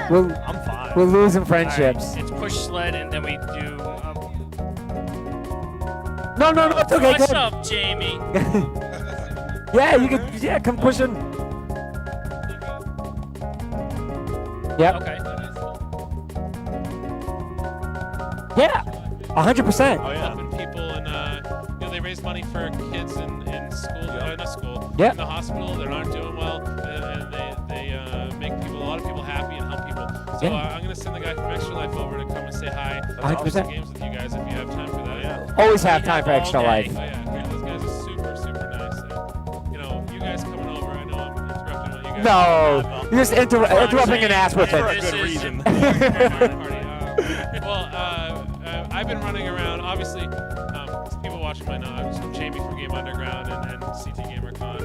I'm fine. We're losing friendships. It's push sled, and then we do. No, it's okay. What's good. up, Jamie? Yeah, you can. Yeah, come push in. Yep. Okay. Yeah. 100%. Oh yeah. Helping people, and they raise money for kids in school, not school, Yeah. in the hospital that aren't doing well, and they make a lot of people happy and help people. So Yeah. I'm gonna send the guy from Extra Life over to come and say hi. 100%. Games with you guys if you have time for that. Yeah. Always have time for Extra all day. Life. Oh yeah, those guys are super nice. And, you guys coming over, I know I'm interrupting what you guys. No, you're just interrupting an ass For whipping. a good reason. I've been running around. Obviously, people watching might know I'm Jamie from Game Underground and CT Gamercon,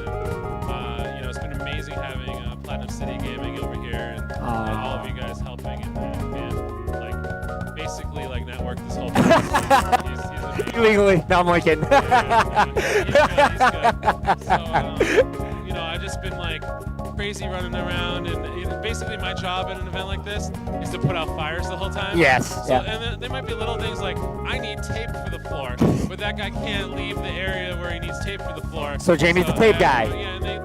and it's been amazing having Platinum City Gaming over here and all of you guys helping and basically network this whole thing. He's amazing. Legally, no, I'm only kidding. He's good. So, I've just been crazy running around, and basically my job at an event like this is to put out fires the whole time. Yes. So, Yeah. and there might be little things like I need tape for the floor, but that guy can't leave the area where he needs tape for the floor. So Jamie's the tape guy. Yeah, and they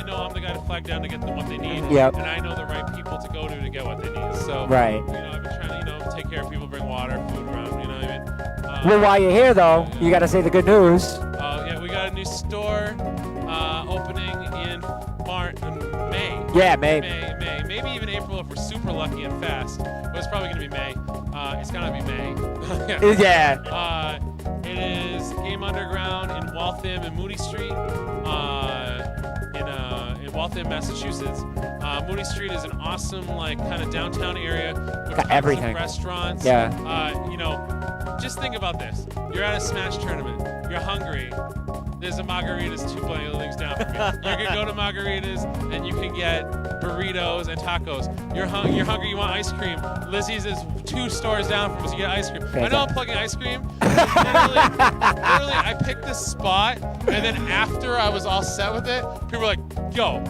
know I'm the guy to flag down to get them what they need. Yep. And I know the right people to go to get what they need. So Right. I've been trying to take care of people, bring water, food around. You know what I mean? Well, while you're here, though, you got to say the good news. Yeah, we got a new store opening in May. Yeah, May. Maybe even April if we're super lucky and fast. But it's probably gonna be May. It's gonna be May. Yeah. It is Game Underground in Waltham and Moody Street, in Waltham, Massachusetts. Moody Street is an awesome kind of downtown area with Got tons everything. of restaurants. Yeah. Just think about this. You're at a Smash tournament. You're hungry. There's a margaritas 2 buildings down from you. You can go to margaritas and you can get burritos and tacos. You're hungry, you want ice cream. Lizzie's is 2 stores down from us, you get ice cream. I know I'm plugging ice cream. Literally, I picked this spot, and then after I was all set with it, people were like, yo,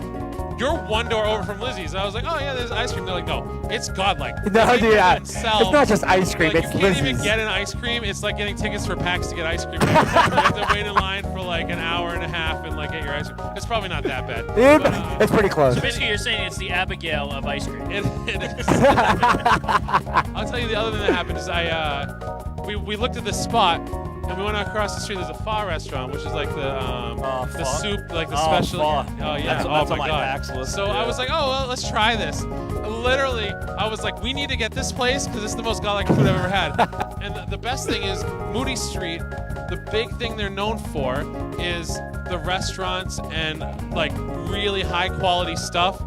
you're 1 door over from Lizzie's. I was like, oh yeah, there's ice cream. They're like, no, it's godlike. No, dude, it's it's not just ice cream. It's you can't even Lizzie's. get an ice cream. It's like getting tickets for PAX to get ice cream. You have to wait in line for an hour and a half and get your ice cream. It's probably not that bad. Yeah, but, it's pretty close. So basically, you're saying it's the Abigail of ice cream. It is. I'll tell you the other thing that happened is we looked at this spot. And we went across the street. There's a pho restaurant, which is the soup, the special. Pho. Oh yeah. That's oh on my my god. PAX list, So I was like, oh well, let's try this. Literally, I was like, we need to get this place because it's the most godlike food I've ever had. And the best thing is Moody Street. The big thing they're known for is the restaurants and really high quality stuff.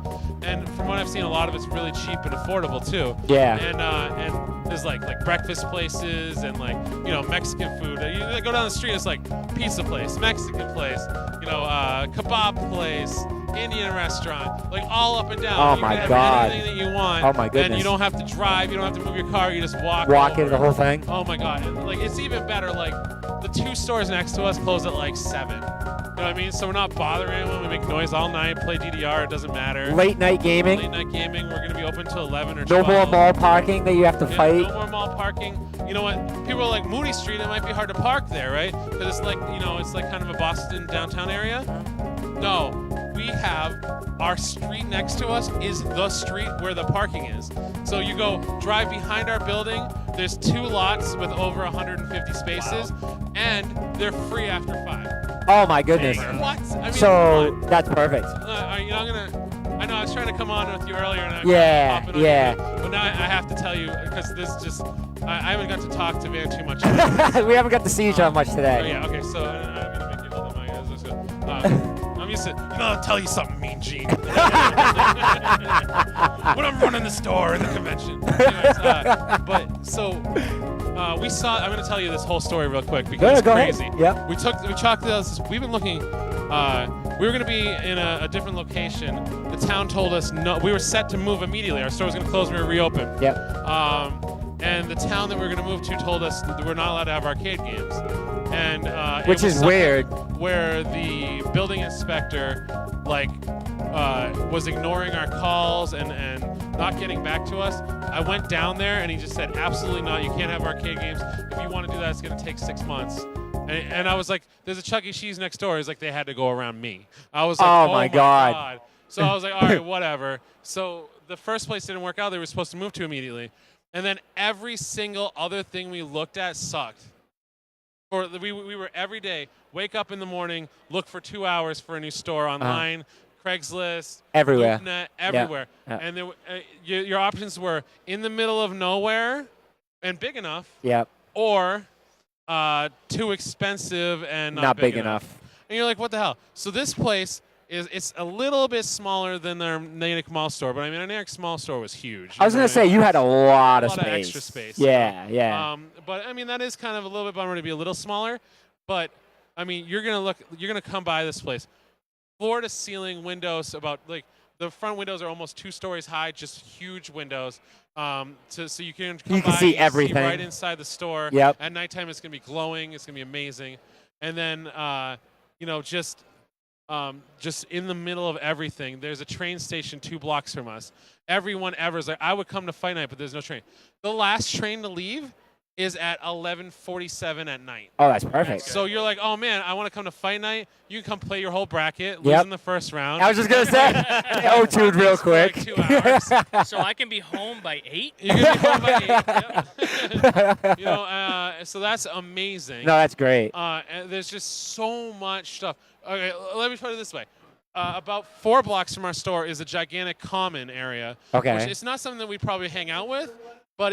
And from what I've seen, a lot of it's really cheap and affordable too. Yeah. And there's like breakfast places and Mexican food. You go down the street, it's pizza place, Mexican place, kebab place, Indian restaurant, all up and down. Oh you my can have God. anything that you want. Oh my And goodninto you don't have to drive, you don't have to move your car, you just walk. Walk over. into the whole thing. Oh my god. And it's even better, the 2 stores next to us close at 7. You know what I mean? So we're not bothering anyone. We make noise all night, play DDR, it doesn't matter. Late night gaming. Late night gaming, we're gonna be open till 11 or No 12. more mall parking that you have to Yeah, fight. no more mall parking. You know what? People are like, Moody Street, it might be hard to park there, right? Because it's it's kind of a Boston downtown area. No, we have our street next to us is the street where the parking is. So you drive behind our building. There's 2 lots with over 150 spaces, and they're free after 5. Oh my goodness. What? I mean, So that's perfect. I know I was trying to come on with you earlier, and I'm Yeah, popping on yeah. you, but now I have to tell you because I haven't got to talk to Van too much. We haven't got to see each other much Oh, today. yeah, okay, so I don't mean to make you hold the mic. I'm used to, I'll tell you something, Mean Gene. When I'm running the store in the convention. Anyways, we saw, I'm going to tell you this whole story real quick because it's Go crazy. ahead. Yep. We chalked this, we've been looking, we were going to be in a different location. The town told us no, we were set to move immediately. Our store was going to close when we were reopened. Yep. And the town that we were going to move to told us that we're not allowed to have arcade games. And Which it was is something weird. Where the building inspector was ignoring our calls and not getting back to us. I went down there and he just said, absolutely not. You can't have arcade games. If you want to do that, it's going to take 6 months. And I was like, there's a Chuck E. Cheese next door. He's like, they had to go around me. I was like, Oh, my God. So I was like, all right, whatever. So the first place didn't work out. They were supposed to move to immediately. And then every single other thing we looked at sucked. We were every day, wake up in the morning, look for 2 hours for a new store online, Craigslist, Everywhere. LoopNet, everywhere. Yeah. And there, your options were in the middle of nowhere and big enough, Yep. or too expensive and Not big enough. And you're like, what the hell? So this place it's a little bit smaller than their Natick Mall store, but I mean, our Natick Mall store was huge. I was going to say, you had a lot of a lot space. of extra space. Yeah, yeah. But I mean, that is kind of a little bit bummer to be a little smaller. But I mean, you're gonna come by this place, floor to ceiling windows, about like the front windows are almost 2 stories high, just huge windows. So you can come by, see everything right inside the store. Yep. At nighttime, it's gonna be glowing. It's gonna be amazing. And then just in the middle of everything, there's a train station 2 blocks from us. Everyone ever is like, I would come to Fight Night, but there's no train. The last train to leave is at 11:47 at night. Oh, that's perfect. So you're like, oh man, I want to come to Fight Night. You can come play your whole bracket, lose in the first round. I was just going to say, O2'd real quick. For like 2 hours. So I can be home by 8? You can be home by 8. Yep. So that's amazing. No, that's great. And there's just so much stuff. Okay, let me put it this way. About 4 blocks from our store is a gigantic common area. Okay. Which it's not something that we probably hang out with, but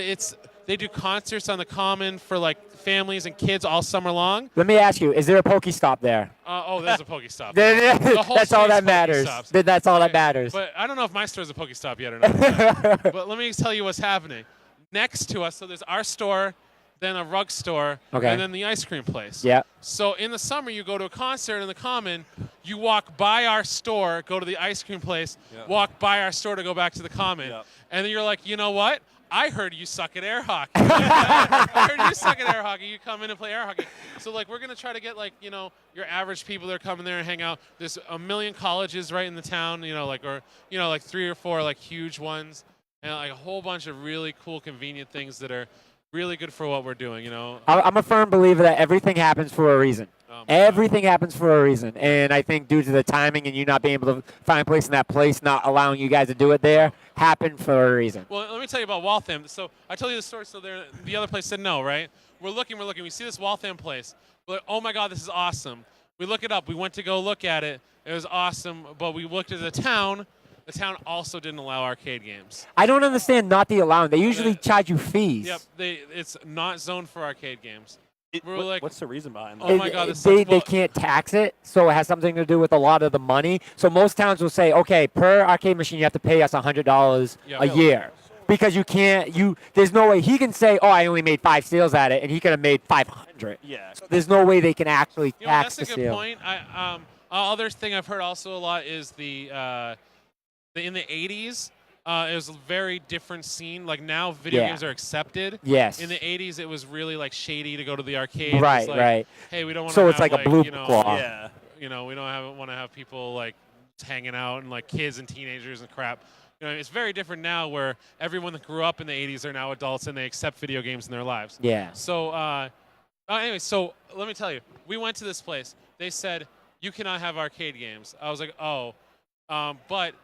they do concerts on the common for like families and kids all summer long. Let me ask you, is there a Pokestop there? There's a Pokestop. That's all that matters. That's all that matters. But I don't know if my store's a Pokestop yet or not. But let me tell you what's happening. Next to us, so there's our store, then a rug store, and then the ice cream place. Yeah. So in the summer, you go to a concert in the Common, you walk by our store, go to the ice cream place, walk by our store to go back to the Common. And then you're like, you know what? I heard you suck at air hockey. I heard you suck at air hockey. You come in and play air hockey. So like we're gonna try to get like your average people that are coming there and hang out. There's a million colleges right in the town. Like 3 or 4 like huge ones, and like a whole bunch of really cool, convenient things that are really good for what we're doing. I'm a firm believer that everything happens for a reason. Everything happens for a reason. And I think due to the timing and you not being able to find a place in that place, not allowing you guys to do it there, happened for a reason. Well, let me tell you about Waltham. So I told you the story, so the other place said no, right? We're looking. We see this Waltham place. We're like, oh my God, this is awesome. We look it up. We went to go look at it. It was awesome, but we looked at the town. The town also didn't allow arcade games. I don't understand not the allowing. They usually charge you fees. Yep, it's not zoned for arcade games. What's the reason behind that? Oh my God, they can't tax it, so it has something to do with a lot of the money. So most towns will say, okay, per arcade machine, you have to pay us $100 a year. Because you can't, there's no way he can say, oh, I only made 5 sales at it, and he could have made 500. Yeah. So there's no way they can actually tax the that's a good point. Other thing I've heard also a lot is in the 80s, it was a very different scene. Like now, video games are accepted. Yes. In the 80s, it was really like shady to go to the arcade. Right, like, right. Hey, we don't want to. So have, it's like a blue claw. Yeah. We don't want to have people like hanging out and like kids and teenagers and crap. It's very different now, where everyone that grew up in the 80s are now adults and they accept video games in their lives. Yeah. So anyway, so let me tell you, we went to this place. They said you cannot have arcade games. I was like, oh, but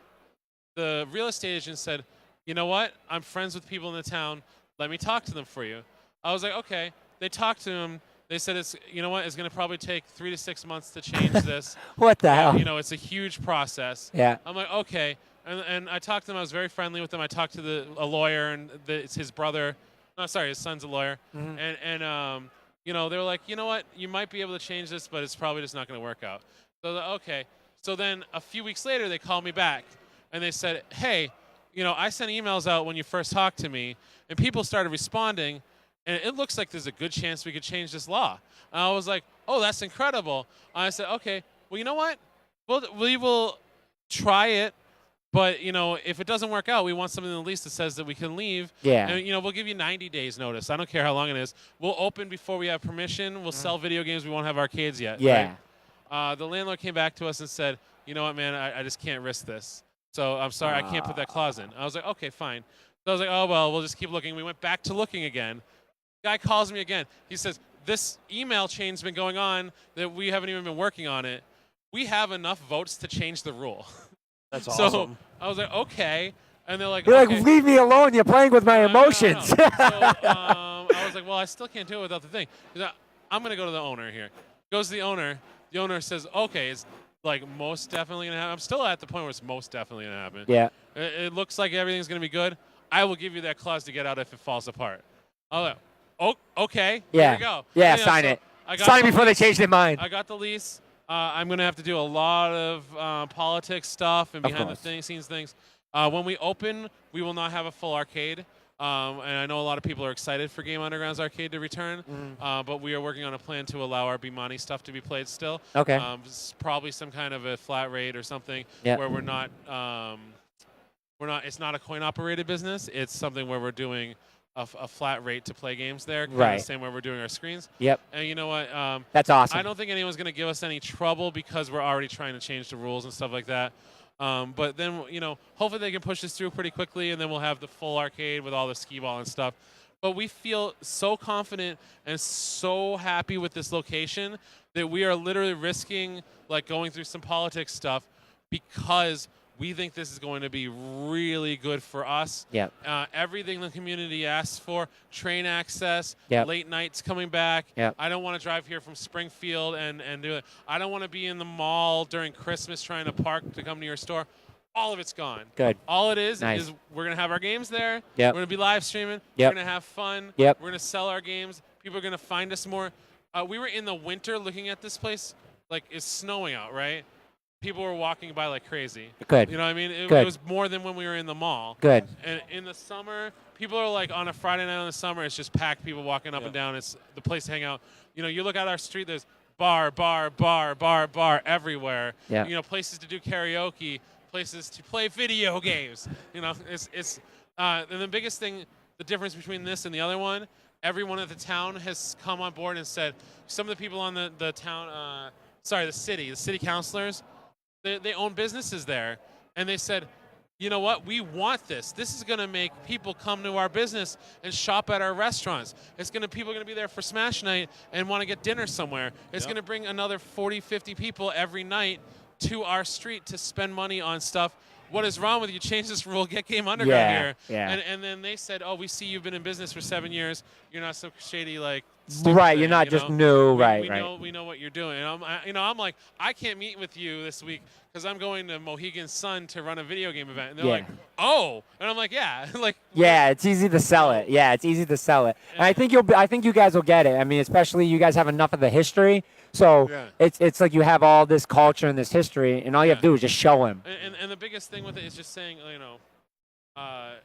the real estate agent said, you know what? I'm friends with people in the town. Let me talk to them for you. I was like, okay. They talked to him. They said, it's going to probably take 3 to 6 months to change this. What the hell? It's a huge process. Yeah. I'm like, okay. And I talked to them. I was very friendly with them. I talked to a lawyer, and it's his brother. No, sorry, his son's a lawyer. Mm-hmm. And they were like, you know what? You might be able to change this, but it's probably just not going to work out. So okay. So then a few weeks later, they called me back. And they said, hey, I sent emails out when you first talked to me, and people started responding, and it looks like there's a good chance we could change this law. And I was like, oh, that's incredible. And I said, okay, well, you know what? We will try it, but, if it doesn't work out, we want something in the lease that says that we can leave. Yeah. And, we'll give you 90 days notice. I don't care how long it is. We'll open before we have permission. We'll sell video games. We won't have arcades yet. Yeah. Right? The landlord came back to us and said, you know what, man, I just can't risk this. So I'm sorry, I can't put that clause in. I was like, okay, fine. So I was like, oh, well, we'll just keep looking. We went back to looking again. Guy calls me again. He says, this email chain's been going on that we haven't even been working on it. We have enough votes to change the rule. That's So awesome. I was like, okay. And they're like, You're okay. like, leave me alone. You're playing with my emotions. So I was like, well, I still can't do it without the thing. He's like, I'm going to go to the owner here. Goes to the owner. The owner says, okay, it's like most definitely going to happen. I'm still at the point where it's most definitely going to happen. Yeah. It looks like everything's going to be good. I will give you that clause to get out if it falls apart. I was like, oh, okay. Yeah. Here we go. Yeah, So sign it. I got Sign it the before they lease. change their mind. I got the lease. I'm going to have to do a lot of politics stuff and behind the scenes things. When we open, we will not have a full arcade. And I know a lot of people are excited for Game Underground's arcade to return, but we are working on a plan to allow our Bimani stuff to be played still. Okay. Probably some kind of a flat rate or something where we're not, it's not a coin operated business. It's something where we're doing a flat rate to play games there. Right. The same way we're doing our screens. Yep. And you know what? That's awesome. I don't think anyone's going to give us any trouble because we're already trying to change the rules and stuff like that. But then, hopefully they can push this through pretty quickly, and then we'll have the full arcade with all the skee ball and stuff. But we feel so confident and so happy with this location that we are literally risking going through some politics stuff because we think this is going to be really good for us. Yep. Everything the community asks for, train access, Yep. late nights coming back. Yep. I don't want to drive here from Springfield and do it. I don't want to be in the mall during Christmas trying to park to come to your store. All of it's gone. Good. All it is Nice. is we're going to have our games there. Yep. We're going to be live streaming. Yep. We're going to have fun. Yep. We're going to sell our games. People are going to find us more. We were in the winter looking at this place. It's snowing out, right? People were walking by like crazy. Good. You know what I mean? It Good. was more than when we were in the mall. Good. And in the summer, people are on a Friday night in the summer, it's just packed people walking up and down. It's the place to hang out. You look at our street, there's bar everywhere. Yeah. Places to do karaoke, places to play video games. It's and the biggest thing, the difference between this and the other one, everyone at the town has come on board and said, some of the people on the town, the city councilors, they own businesses there, and they said, you know what, we want this. This is going to make people come to our business and shop at our restaurants. People are going to be there for Smash Night and want to get dinner somewhere. It's going to bring another 40, 50 people every night to our street to spend money on stuff. What is wrong with you? Change this rule, get Game Underground here. Yeah. And then they said, oh, we see you've been in business for 7 years. You're not so shady Right, thing, you're not just new. We know what you're doing. And I'm like, I can't meet with you this week because I'm going to Mohegan Sun to run a video game event. And they're like, oh, and I'm like, yeah, yeah, it's easy to sell it. Yeah, it's easy to sell it. And I think you guys will get it. I mean, especially you guys have enough of the history, so it's like you have all this culture and this history, and all you have to do is just show him. And the biggest thing with it is just saying, hey,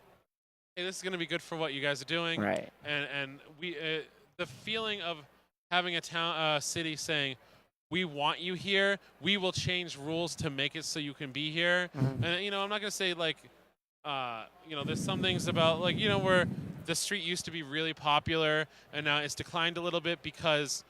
this is going to be good for what you guys are doing. Right. And we. The feeling of having a city saying, we want you here, we will change rules to make it so you can be here. Mm-hmm. And, I'm not going to say, there's some things about, where the street used to be really popular, and now it's declined a little bit because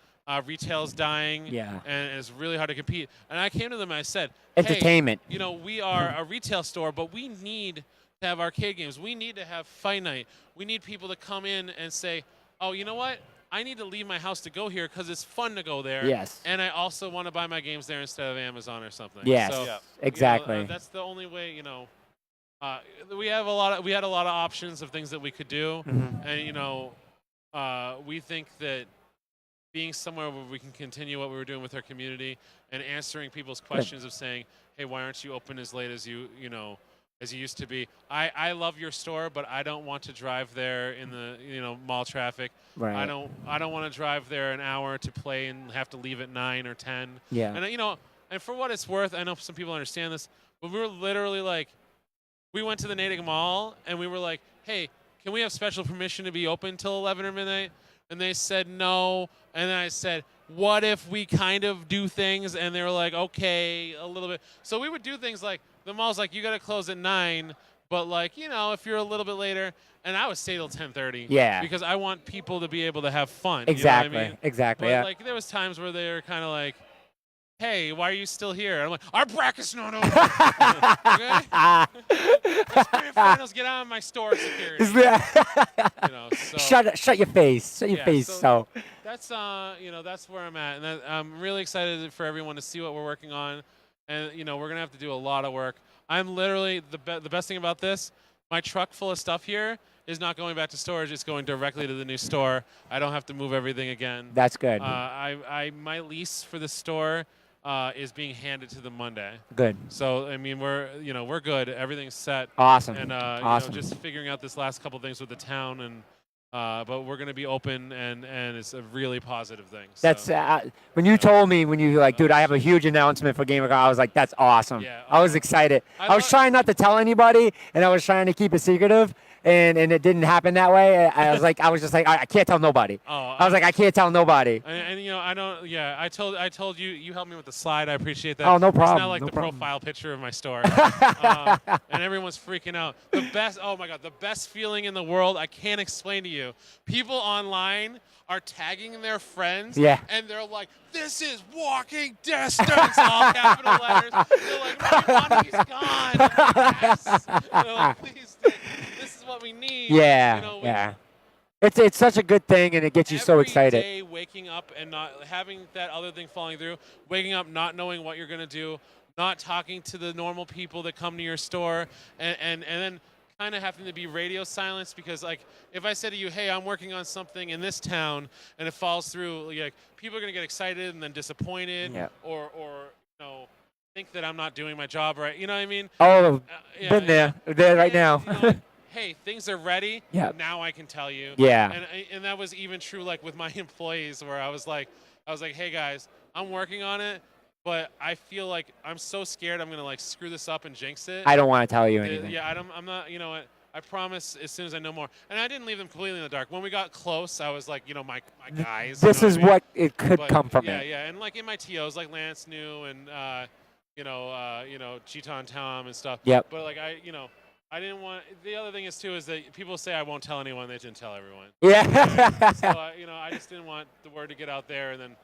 retail's dying, and it's really hard to compete. And I came to them and I said, entertainment. Hey, we are a retail store, but we need to have arcade games. We need to have Fight Night. We need people to come in and say, oh, you know what? I need to leave my house to go here because it's fun to go there. Yes. And I also want to buy my games there instead of Amazon or something. Yes. So, exactly. That's the only way. We had a lot of options of things that we could do, and we think that being somewhere where we can continue what we were doing with our community and answering people's questions of saying, hey, why aren't you open as late as you used to be? I love your store, but I don't want to drive there in the mall traffic. Right. I don't want to drive there an hour to play and have to leave at 9 or 10. Yeah. And and for what it's worth, I know some people understand this, but we were literally we went to the Natick Mall and we were like, hey, can we have special permission to be open till 11 or midnight? And they said no. And then I said, what if we kind of do things? And they were like, okay, a little bit. So we would do things like, the mall's like, you got to close at 9, but if you're a little bit later, and I would stay till 10:30. Yeah. Because I want people to be able to have fun. Exactly. You know what I mean? Exactly. But Yeah. there was times where they were kind of like, hey, why are you still here? And I'm like, our bracket's not over. Okay? Let's grand finals, get out of my store security. So, shut your face. Shut your face. So that's that's where I'm at, and I'm really excited for everyone to see what we're working on, and we're gonna have to do a lot of work. I'm literally the best thing about this. My truck full of stuff here is not going back to storage. It's going directly to the new store. I don't have to move everything again. That's good. My lease for the store is being handed to them Monday. Good. So I mean, we're good. Everything's set. Awesome. And awesome. just figuring out this last couple things with the town, and but we're gonna be open, and it's a really positive thing. That's when you told me when you like, dude, I have a huge announcement for Gamercon. I was like, that's awesome. Yeah, I was excited. I was trying not to tell anybody, and I was trying to keep it secretive. And it didn't happen that way. I was just like, I can't tell nobody. I was like, I can't tell nobody. And I don't. Yeah, I told you. You helped me with the slide. I appreciate that. Oh, no problem. It's now like no the problem. profile picture of my store, and everyone's freaking out. The best. Oh my God, the best feeling in the world. I can't explain to you. People online are tagging their friends. Yeah. And they're like, "This is walking distance," all capital letters. They're like, "My money's gone." Yes. They're like, "Please, this is what we need." Yeah. Yeah. It's such a good thing, and it gets you so excited. Every day waking up and not having that other thing falling through, waking up not knowing what you're going to do, not talking to the normal people that come to your store, and then kind of having to be radio silence, because like if I said to you, hey, I'm working on something in this town and it falls through, like people are going to get excited and then disappointed, or think that I'm not doing my job right. You know what I mean? Oh, been there. There right now. Hey, things are ready. Yeah. Now I can tell you. Yeah. And that was even true like with my employees, where I was like, hey guys, I'm working on it, but I feel like I'm so scared I'm gonna like screw this up and jinx it. I don't want to tell you anything. Yeah, I'm not. You know what? I promise as soon as I know more. And I didn't leave them completely in the dark. When we got close, I was like, my guys. This is what it could come from. Yeah. And like in my TOs, like Lance knew, and Cheeton Tom and stuff. Yep. But like I didn't want. The other thing is too is that people say I won't tell anyone. They didn't tell everyone. Yeah. So I just didn't want the word to get out there, and then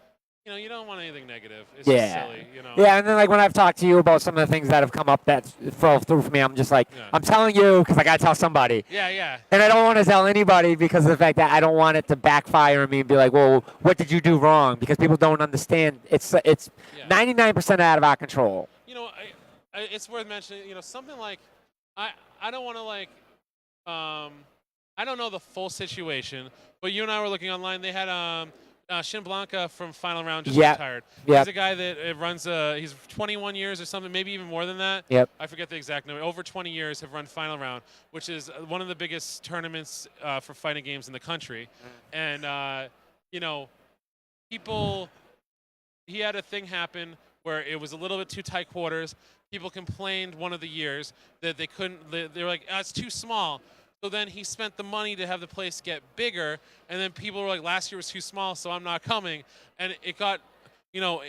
you don't want anything negative. It's just silly. Yeah, and then like when I've talked to you about some of the things that have come up that fell through for me, I'm just like, I'm telling you because I gotta tell somebody. Yeah. And I don't want to tell anybody because of the fact that I don't want it to backfire on me and be like, well, what did you do wrong? Because people don't understand. It's 99% out of our control. It's worth mentioning. Something like I don't want to like I don't know the full situation, but you and I were looking online. They had Shin Blanca from Final Round just retired. Yep. He's a guy that runs he's 21 years or something, maybe even more than that. Yep. I forget the exact number. Over 20 years have run Final Round, which is one of the biggest tournaments for fighting games in the country. And he had a thing happen where it was a little bit too tight quarters. People complained one of the years that they couldn't. They were like, it's too small. So then he spent the money to have the place get bigger, and then people were like, last year was too small, so I'm not coming. And it got,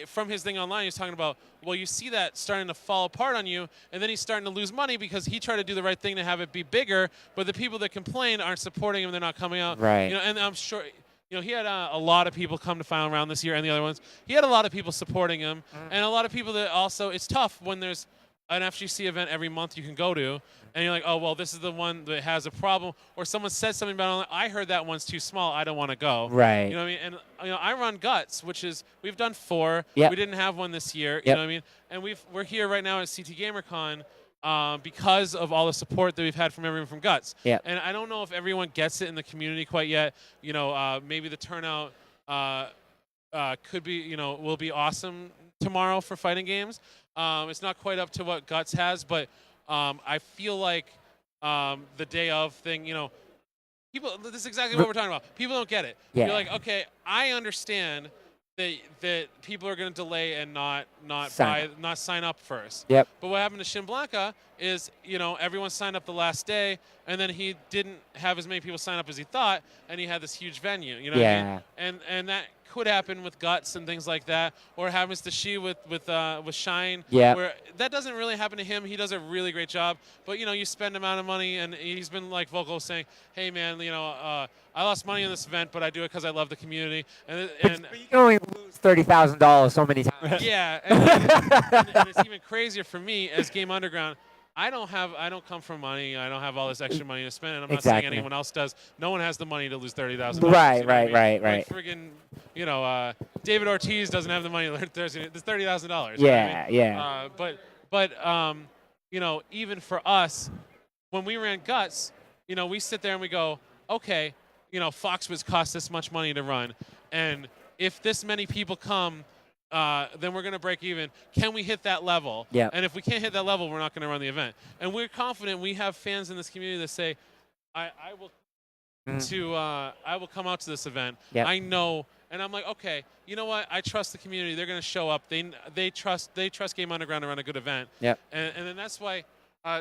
from his thing online, he was talking about, well, you see that starting to fall apart on you, and then he's starting to lose money because he tried to do the right thing to have it be bigger, but the people that complain aren't supporting him, they're not coming out. Right. And I'm sure, he had a lot of people come to Final Round this year and the other ones. He had a lot of people supporting him, and a lot of people that also, it's tough when there's an FGC event every month you can go to, and you're like, oh, well, this is the one that has a problem, or someone said something about it, I heard that one's too small, I don't want to go. Right. You know what I mean? And I run Guts, which is, we've done 4. Yep. We didn't have one this year, you Yep. know what I mean? And we're here right now at CT Gamercon because of all the support that we've had from everyone from Guts. Yep. And I don't know if everyone gets it in the community quite yet. Maybe the turnout could be, will be awesome tomorrow for fighting games. It's not quite up to what Guts has, but I feel like the day of thing, people, this is exactly what we're talking about. People don't get it. Yeah. You're like, okay, I understand that people are going to delay and not sign up first. Yep. But what happened to Shin Blanca is, everyone signed up the last day, and then he didn't have as many people sign up as he thought, and he had this huge venue. You know Yeah. what I mean? And that could happen with Guts and things like that, or it happens to She with Shine. Yeah. Where that doesn't really happen to him. He does a really great job, but you know, you spend an amount of money, and he's been like vocal saying, "Hey man, you know, I lost money in this event, but I do it because I love the community." And But you can only lose $30,000 so many times. yeah, and it's even crazier for me as Game Underground. I don't come from money. I don't have all this extra money to spend, and I'm not saying anyone else does. No one has the money to lose $30,000. Right, you know what I mean? right. Like friggin', you know, David Ortiz doesn't have the money to learn Thursday. There's $30,000. Yeah, you know what I mean? But you know, even for us, when we ran Guts, you know, we sit there and we go, okay, you know, Foxwoods cost this much money to run, and if this many people come, then we're going to break even. Can we hit that level? Yeah. And if we can't hit that level, we're not going to run the event. And we're confident. We have fans in this community that say, I will come out to this event. Yep. I know. And I'm like, okay, you know what? I trust the community. They're going to show up. They trust Game Underground to run a good event. Yep. And then that's why.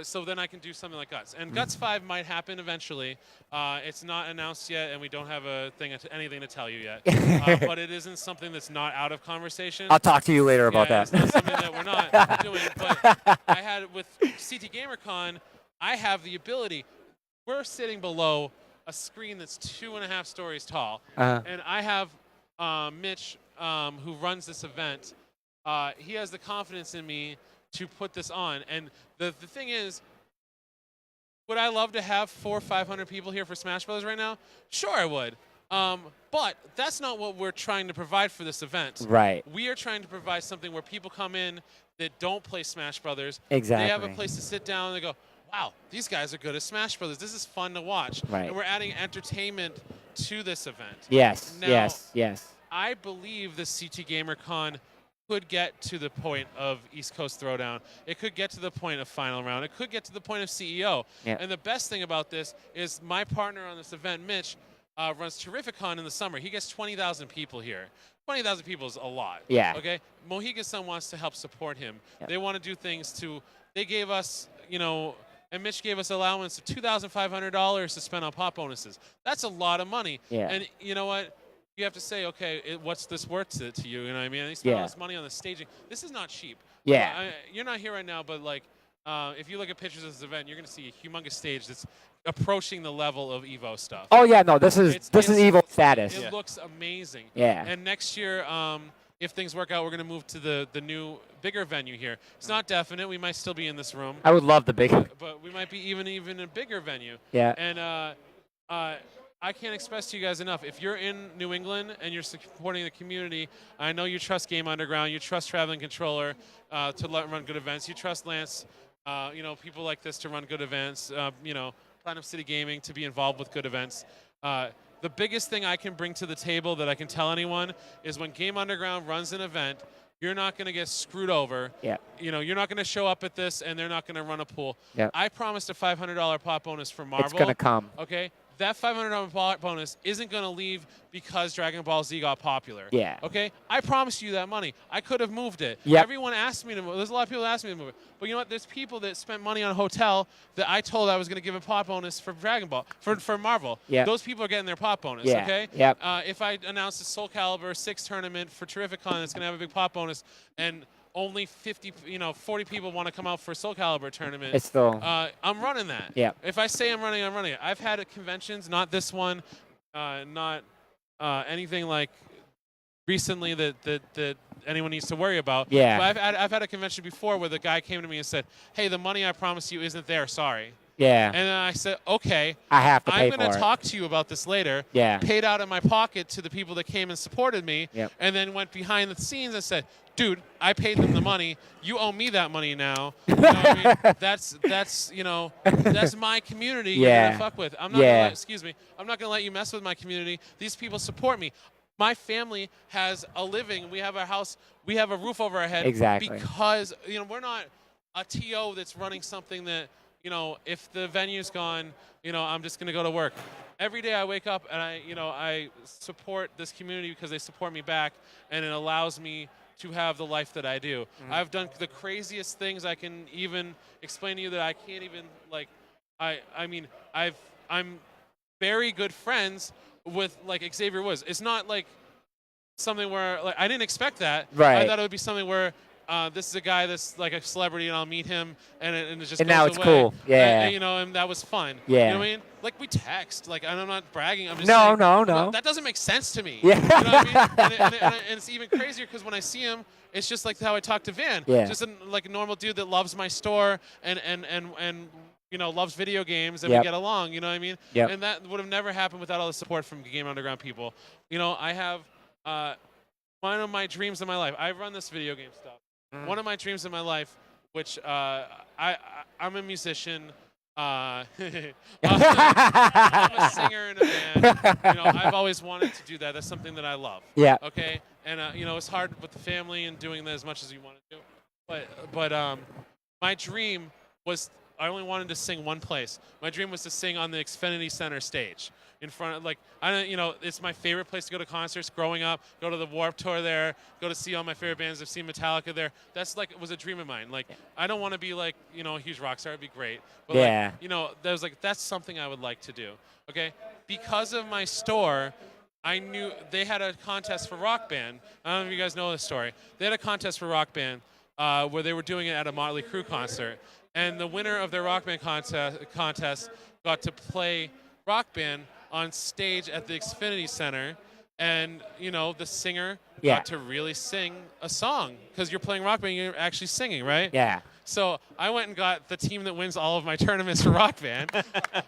So then I can do something like Guts. And Guts 5 might happen eventually. It's not announced yet, and we don't have anything to tell you yet. But it isn't something that's not out of conversation. I'll talk to you later about that. It's not something that we're not doing. But I had with CT Gamercon, I have the ability. We're sitting below a screen that's 2.5 stories tall. And I have Mitch, who runs this event. He has the confidence in me to put this on. And the thing is, would I love to have 400 or 500 people here for Smash Brothers right now? Sure, I would. But that's not what we're trying to provide for this event. Right. We are trying to provide something where people come in that don't play Smash Brothers. Exactly. They have a place to sit down and they go, wow, these guys are good at Smash Brothers. This is fun to watch. Right. And we're adding entertainment to this event. Yes, Now, yes. I believe the CT Gamercon could get to the point of East Coast Throwdown. It could get to the point of Final Round. It could get to the point of CEO. Yep. And the best thing about this is my partner on this event, Mitch, runs Terrificon in the summer. He gets 20,000 people here. 20,000 people is a lot. Yeah. Okay? Mohegan Sun wants to help support him. Yep. They want to do things to, they gave us, you know, and Mitch gave us allowance of $2,500 to spend on pop bonuses. That's a lot of money. Yeah. And you know what? You have to say, okay, what's this worth to you? You know what I mean? And they spend all this money on the staging. This is not cheap. Yeah. You're not here right now, but like, if you look at pictures of this event, you're going to see a humongous stage that's approaching the level of Evo stuff. Oh yeah, no, this is Evo status. It looks amazing. Yeah. And next year, if things work out, we're going to move to the new, bigger venue here. It's not definite. We might still be in this room. I would love the big. But we might be even a bigger venue. Yeah. And I can't express to you guys enough. If you're in New England and you're supporting the community, I know you trust Game Underground, you trust Traveling Controller to run good events, you trust Lance, you know, people like this to run good events, you know, Platinum City Gaming to be involved with good events. The biggest thing I can bring to the table that I can tell anyone is when Game Underground runs an event, you're not going to get screwed over. Yeah. You know, you're not going to show up at this and they're not going to run a pool. Yeah. I promised a $500 pop bonus for Marvel. It's going to come. Okay? That $500 bonus isn't going to leave because Dragon Ball Z got popular. Yeah. Okay? I promised you that money. I could have moved it. Yep. Everyone asked me to move. There's a lot of people that asked me to move it. But you know what? There's people that spent money on a hotel that I told I was going to give a pop bonus for Dragon Ball, for Marvel. Yeah. Those people are getting their pop bonus. Yeah. Okay? Yep. If I announce a Soul Calibur 6 tournament for Terrificon, it's going to have a big pop bonus, and only 40 people want to come out for a Soul Calibur tournament. It's still. I'm running that. Yeah. If I say I'm running it. I've had at conventions, not this one, not anything like recently that anyone needs to worry about. Yeah. But I've had a convention before where the guy came to me and said, "Hey, the money I promised you isn't there. Sorry." Yeah. And then I said, okay, I have to pay I'm for going it. to talk to you about this later. Yeah. Paid out of my pocket to the people that came and supported me. Yep. And then went behind the scenes and said, dude, I paid them the money. You owe me that money now. You know what I mean? That's you know, that's my community you're Yeah. going to fuck with. I'm not Yeah. gonna excuse me. I'm not going to let you mess with my community. These people support me. My family has a living. We have our house. We have a roof over our head. Exactly. Because, you know, we're not a TO that's running something that, you know, if the venue's gone, you know, I'm just going to go to work. Every day I wake up and I support this community because they support me back, and it allows me to have the life that I do. I've done the craziest things I can even explain to you that I can't even, like, I mean, I'm very good friends with like Xavier Woods. It's not like something where like I didn't expect that. Right. I thought it would be something where this is a guy that's like a celebrity, and I'll meet him, and it just And goes now it's away. cool. Yeah. And, you know, and that was fun. Yeah. You know what I mean? Like we text. Like I'm not bragging. I'm just No, saying, no. That doesn't make sense to me. Yeah. You know what I mean? And it's even crazier because when I see him, it's just like how I talk to Van. Yeah. Just like a normal dude that loves my store and you know, loves video games, and Yep. we get along. You know what I mean? Yep. And that would have never happened without all the support from Game Underground people. You know, I have one of my dreams in my life. I run this video game stuff. One of my dreams in my life, which I'm a musician. I'm a singer in a band. You know, I've always wanted to do that. That's something that I love. Yeah. Okay. And you know, it's hard with the family and doing that as much as you want to do. But my dream was I only wanted to sing one place. My dream was to sing on the Xfinity Center stage in front of, like, I don't, you know, it's my favorite place to go to concerts growing up, go to the Warped Tour there, go to see all my favorite bands. I've seen Metallica there. That's like, it was a dream of mine. Like, I don't want to be like, you know, a huge rock star. It'd be great. But Yeah. like, you know, that was like, that's something I would like to do. Okay. Because of my store, I knew they had a contest for Rock Band. I don't know if you guys know this story. They had a contest for Rock Band where they were doing it at a Motley Crue concert. And the winner of their Rock Band contest got to play Rock Band on stage at the Xfinity Center. And, you know, the singer got to really sing a song. Because you're playing Rock Band, you're actually singing, right? Yeah. So I went and got the team that wins all of my tournaments for Rock Band.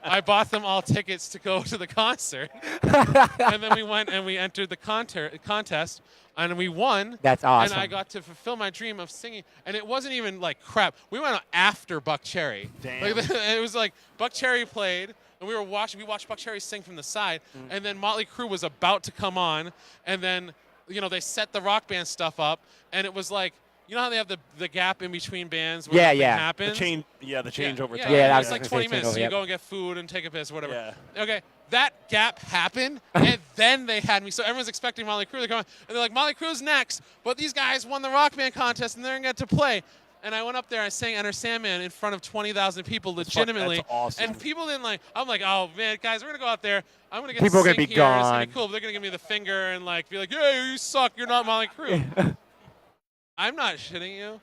I bought them all tickets to go to the concert. And then we went and we entered the contest. And we won. That's awesome. And I got to fulfill my dream of singing. And it wasn't even like crap. We went after Buck Cherry. Damn. Like, it was like Buck Cherry played, and we watched Buck Cherry sing from the side. And then Motley Crue was about to come on. And then, you know, they set the Rock Band stuff up. And it was like, you know how they have the gap in between bands where nothing happens? The change over time. Yeah, it's like 20 minutes. So you go and get food and take a piss or whatever. Yeah. Okay, that gap happened, and then they had me. So everyone's expecting Motley Crue to come on, and they're like, Motley Crue's next, but these guys won the Rock Band contest, and they're going to get to play. And I went up there, I sang Enter Sandman in front of 20,000 people legitimately. That's awesome. And people didn't like, I'm like, oh man, guys, we're going to go out there. I'm going to get People are to gonna sing be here. It's gone. going to be cool. But they're going to give me the finger and like be like, yeah, you suck. You're not Motley Crue. I'm not shitting you.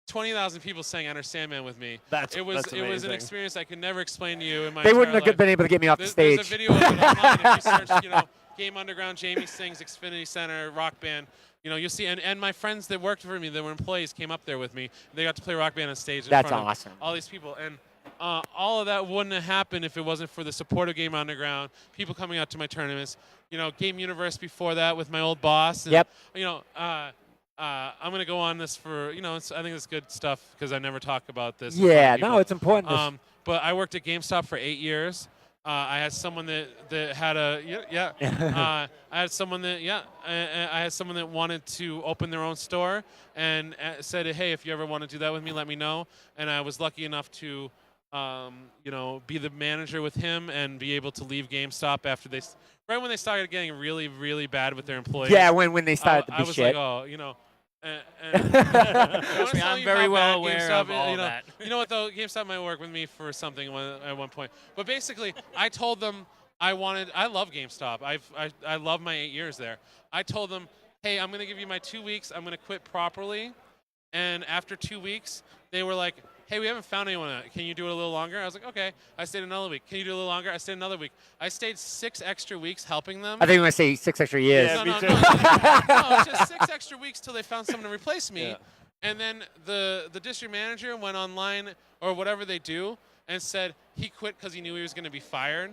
20,000 people sang Enter Sandman with me. That's it was amazing. an experience I could never explain to you in my They entire wouldn't have life. been able to get me off the There's stage. a video of it online. If you search, you know, Game Underground, Jamie sings Xfinity Center, Rock Band. You know, you'll see. And my friends that worked for me, that were employees, came up there with me. They got to play Rock Band on stage in That's front awesome. of all these people. And all of that wouldn't have happened if it wasn't for the support of Game Underground, people coming out to my tournaments. You know, Game Universe before that with my old boss. And, Yep. You know, I'm going to go on this for, you know, I think it's good stuff because I never talk about this. in front of Yeah, people. no, it's important. But I worked at GameStop for 8 years. I had someone that had a I had someone that I had someone that wanted to open their own store and said, hey, if you ever want to do that with me, let me know. And I was lucky enough to you know, be the manager with him and be able to leave GameStop after right when they started getting really, really bad with their employees. Yeah, when they started to I be was shit. like, oh, you know. Trust me, I'm very well aware of all you know, that. You know what though? GameStop might work with me for something at one point. But basically, I told them I love GameStop. I love my 8 years there. I told them, hey, I'm gonna give you my 2 weeks. I'm gonna quit properly. And after 2 weeks, they were like, hey, we haven't found anyone. Can you do it a little longer? I was like, okay. I stayed another week. Can you do it a little longer? I stayed another week. I stayed 6 extra weeks helping them. I think you were going to say 6 extra years. Yeah, me too. No, just 6 extra weeks till they found someone to replace me. Yeah. And then the district manager went online or whatever they do and said he quit because he knew he was going to be fired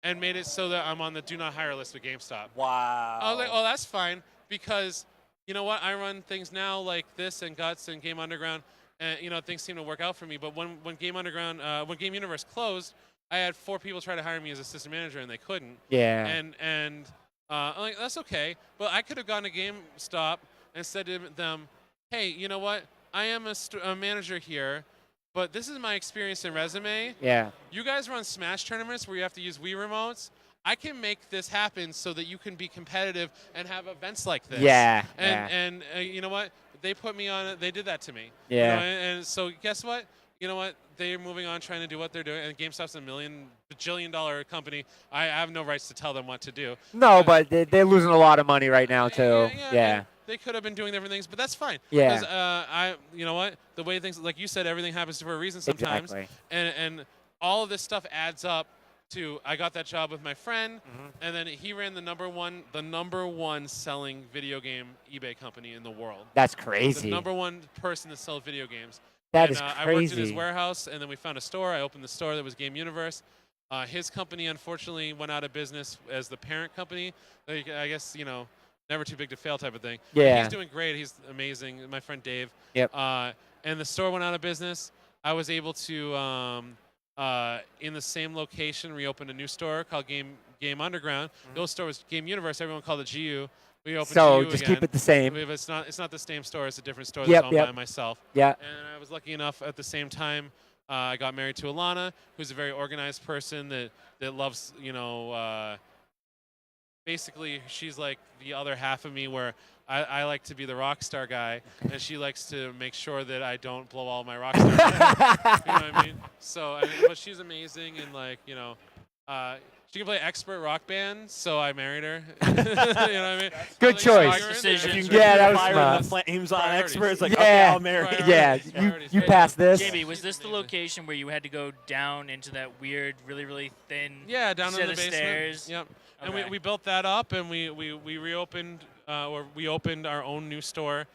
and made it so that I'm on the do not hire list with GameStop. Wow. I was like, oh, that's fine because you know what? I run things now like this and Guts and Game Underground. And, you know, things seem to work out for me. But when Game Underground, when Game Universe closed, I had 4 people try to hire me as assistant manager, and they couldn't. Yeah. And I'm like, that's okay. But I could have gone to GameStop and said to them, hey, you know what? I am a manager here, but this is my experience and resume. Yeah. You guys run Smash tournaments where you have to use Wii remotes. I can make this happen so that you can be competitive and have events like this. Yeah. And you know what? They put me on it. They did that to me. Yeah. You know, and so guess what? you know what? They're moving on, trying to do what they're doing, and GameStop's a bajillion-dollar company. I have no rights to tell them what to do. No, but they're losing a lot of money right now too. Yeah. They could have been doing different things, but that's fine. Yeah. Because you know what? The way things, like you said, everything happens for a reason sometimes. Exactly. And all of this stuff adds up to I got that job with my friend, and then he ran the number one selling video game eBay company in the world. That's crazy. The number one person to sell video games. That is crazy. I worked in his warehouse, and then we found a store. I opened the store that was Game Universe. His company, unfortunately, went out of business as the parent company. I guess, never too big to fail type of thing. Yeah. He's doing great. He's amazing. My friend Dave. Yep. And the store went out of business. I was able to, in the same location, reopen a new store called Game Underground. The old store was Game Universe. Everyone called it GU. We opened so GU just again. keep it the same. It's not the same store. It's a different store Yep, that's owned by myself. Yeah. And I was lucky enough at the same time. I got married to Alana, who's a very organized person that loves, basically she's like the other half of me where I like to be the rock star guy, and she likes to make sure that I don't blow all my rock star money. You know what I mean? So, but she's amazing, and she can play expert rock band, so I married her. You know what I mean? Good choice. Decisions. Yeah, that was Fire smart. the flames on Priorities. experts. Like, Yeah. okay, I'll marry. Priorities. Yeah, Priorities. you passed this. JB, was this the location where you had to go down into that weird, really, really thin Down set in the of basement. stairs? Yep. Okay. And we built that up, and we reopened, or we opened our own new store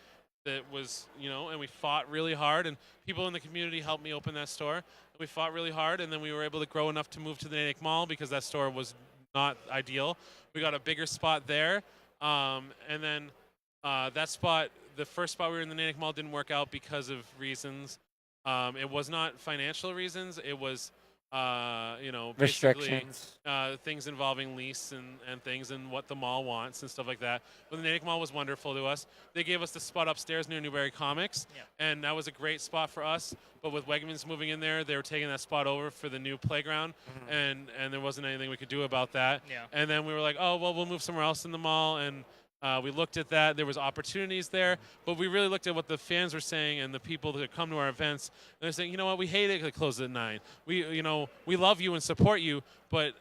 that was, and we fought really hard, and people in the community helped me open that store. And we fought really hard, and then we were able to grow enough to move to the Natick Mall because that store was not ideal. We got a bigger spot there, and then that spot, the first spot we were in the Natick Mall didn't work out because of reasons. It was not financial reasons. It was, basically Restrictions. things involving lease and things and what the mall wants and stuff like that. But the Natick Mall was wonderful to us. They gave us the spot upstairs near Newberry Comics, and that was a great spot for us. But with Wegmans moving in there, they were taking that spot over for the new playground, and there wasn't anything we could do about that. Yeah. And then we were like, oh, well, we'll move somewhere else in the mall, and we looked at that. There was opportunities there, but we really looked at what the fans were saying and the people that come to our events. And they're saying, you know what, we hate it because it closes at 9. We love you and support you, but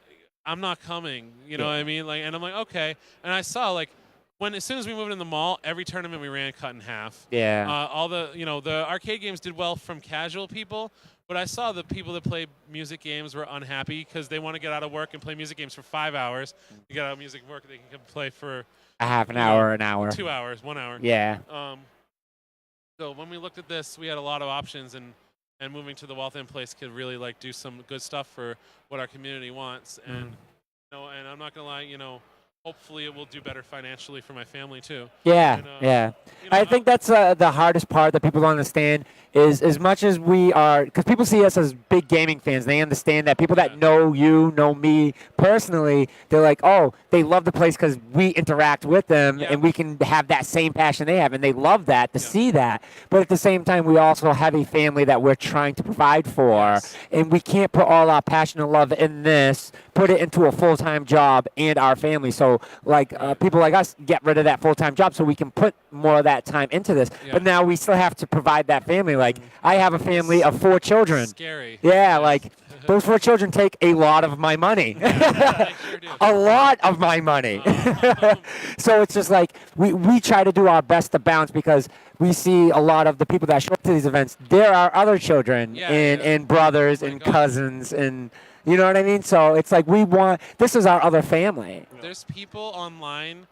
I'm not coming. You know what I mean? Like, and I'm like, okay. And I saw as soon as we moved in the mall, every tournament we ran cut in half. Yeah. All the the arcade games did well from casual people. But I saw the people that play music games were unhappy because they want to get out of work and play music games for 5 hours. You get out of music work, they can play for A half an hour, an hour. 2 hours, 1 hour. Yeah. So when we looked at this, we had a lot of options, and moving to the Waltham place could really do some good stuff for what our community wants. And and I'm not gonna lie, hopefully it will do better financially for my family too. Yeah, And, yeah. I think that's the hardest part that people don't understand is as much as we are, because people see us as big gaming fans, they understand that people that know you, know me personally, they're like, oh, they love the place because we interact with them and we can have that same passion they have, and they love that, to see that. But at the same time, we also have a family that we're trying to provide for, and we can't put all our passion and love in this, put it into a full-time job and our family. So people like us get rid of that full-time job so we can put more of that time into this. But now we still have to provide that family. Like, I have a family of 4 children. Scary. Yeah, those 4 children take a lot of my money. A lot of my money. So it's just we try to do our best to balance, because we see a lot of the people that show up to these events, there are other children and brothers and cousins and you know what I mean? So it's this is our other family. There's people online,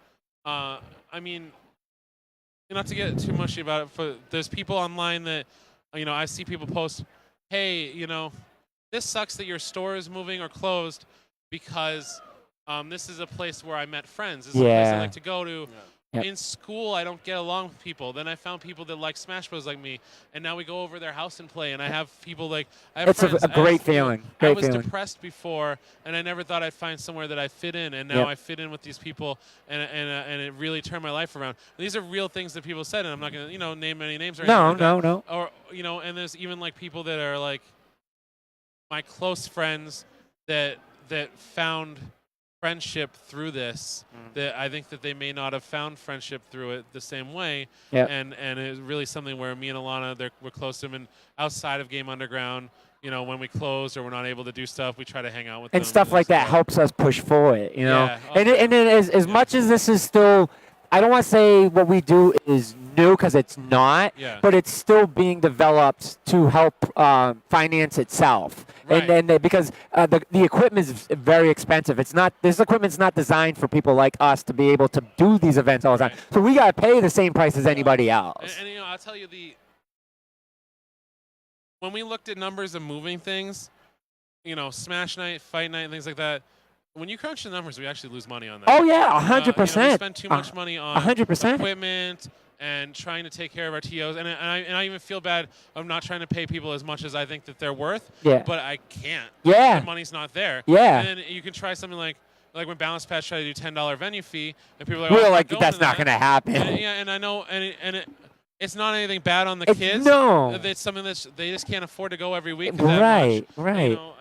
not to get too mushy about it, but there's people online that, I see people post, hey, this sucks that your store is moving or closed because this is a place where I met friends. This is a place I like to go to. Yep. In school, I don't get along with people. Then I found people that like Smash Bros. Like me, and now we go over their house and play. And I have people I have It's friends. a great feeling. I Great was feeling. depressed before, and I never thought I'd find somewhere that I fit in. And now I fit in with these people, and it really turned my life around. These are real things that people said, and I'm not gonna name any names or anything. No. Or and there's even people that are my close friends that found friendship through this that I think that they may not have found friendship through it the same way. Yep. And it's really something where me and Alana, we're close to them, and outside of Game Underground, you know, when we close or we're not able to do stuff, we try to hang out with them. And stuff like that helps us push forward, you know. Yeah. And then as much as this is still, I don't want to say what we do is new because it's not, but it's still being developed to help finance itself. Right. And because the equipment is very expensive. It's not, this equipment's not designed for people like us to be able to do these events all the time. So we got to pay the same price as anybody else. And you know, I'll tell you, when we looked at numbers of moving things, you know, Smash Night, Fight Night, and things like that, when you crunch the numbers, we actually lose money on that. Oh yeah, 100%. You know, we spend too much money on 100%. equipment and trying to take care of our TOs. And I even feel bad of not trying to pay people as much as I think that they're worth. Yeah. But I can't. Yeah. The money's not there. Yeah. And then you can try something like when Balance Patch tried to do $10 venue fee, and people are like, We're oh, like, that's not going to happen. And I know, it's not anything bad on the kids. No. It's something that they just can't afford to go every week. Right, much, right. You know,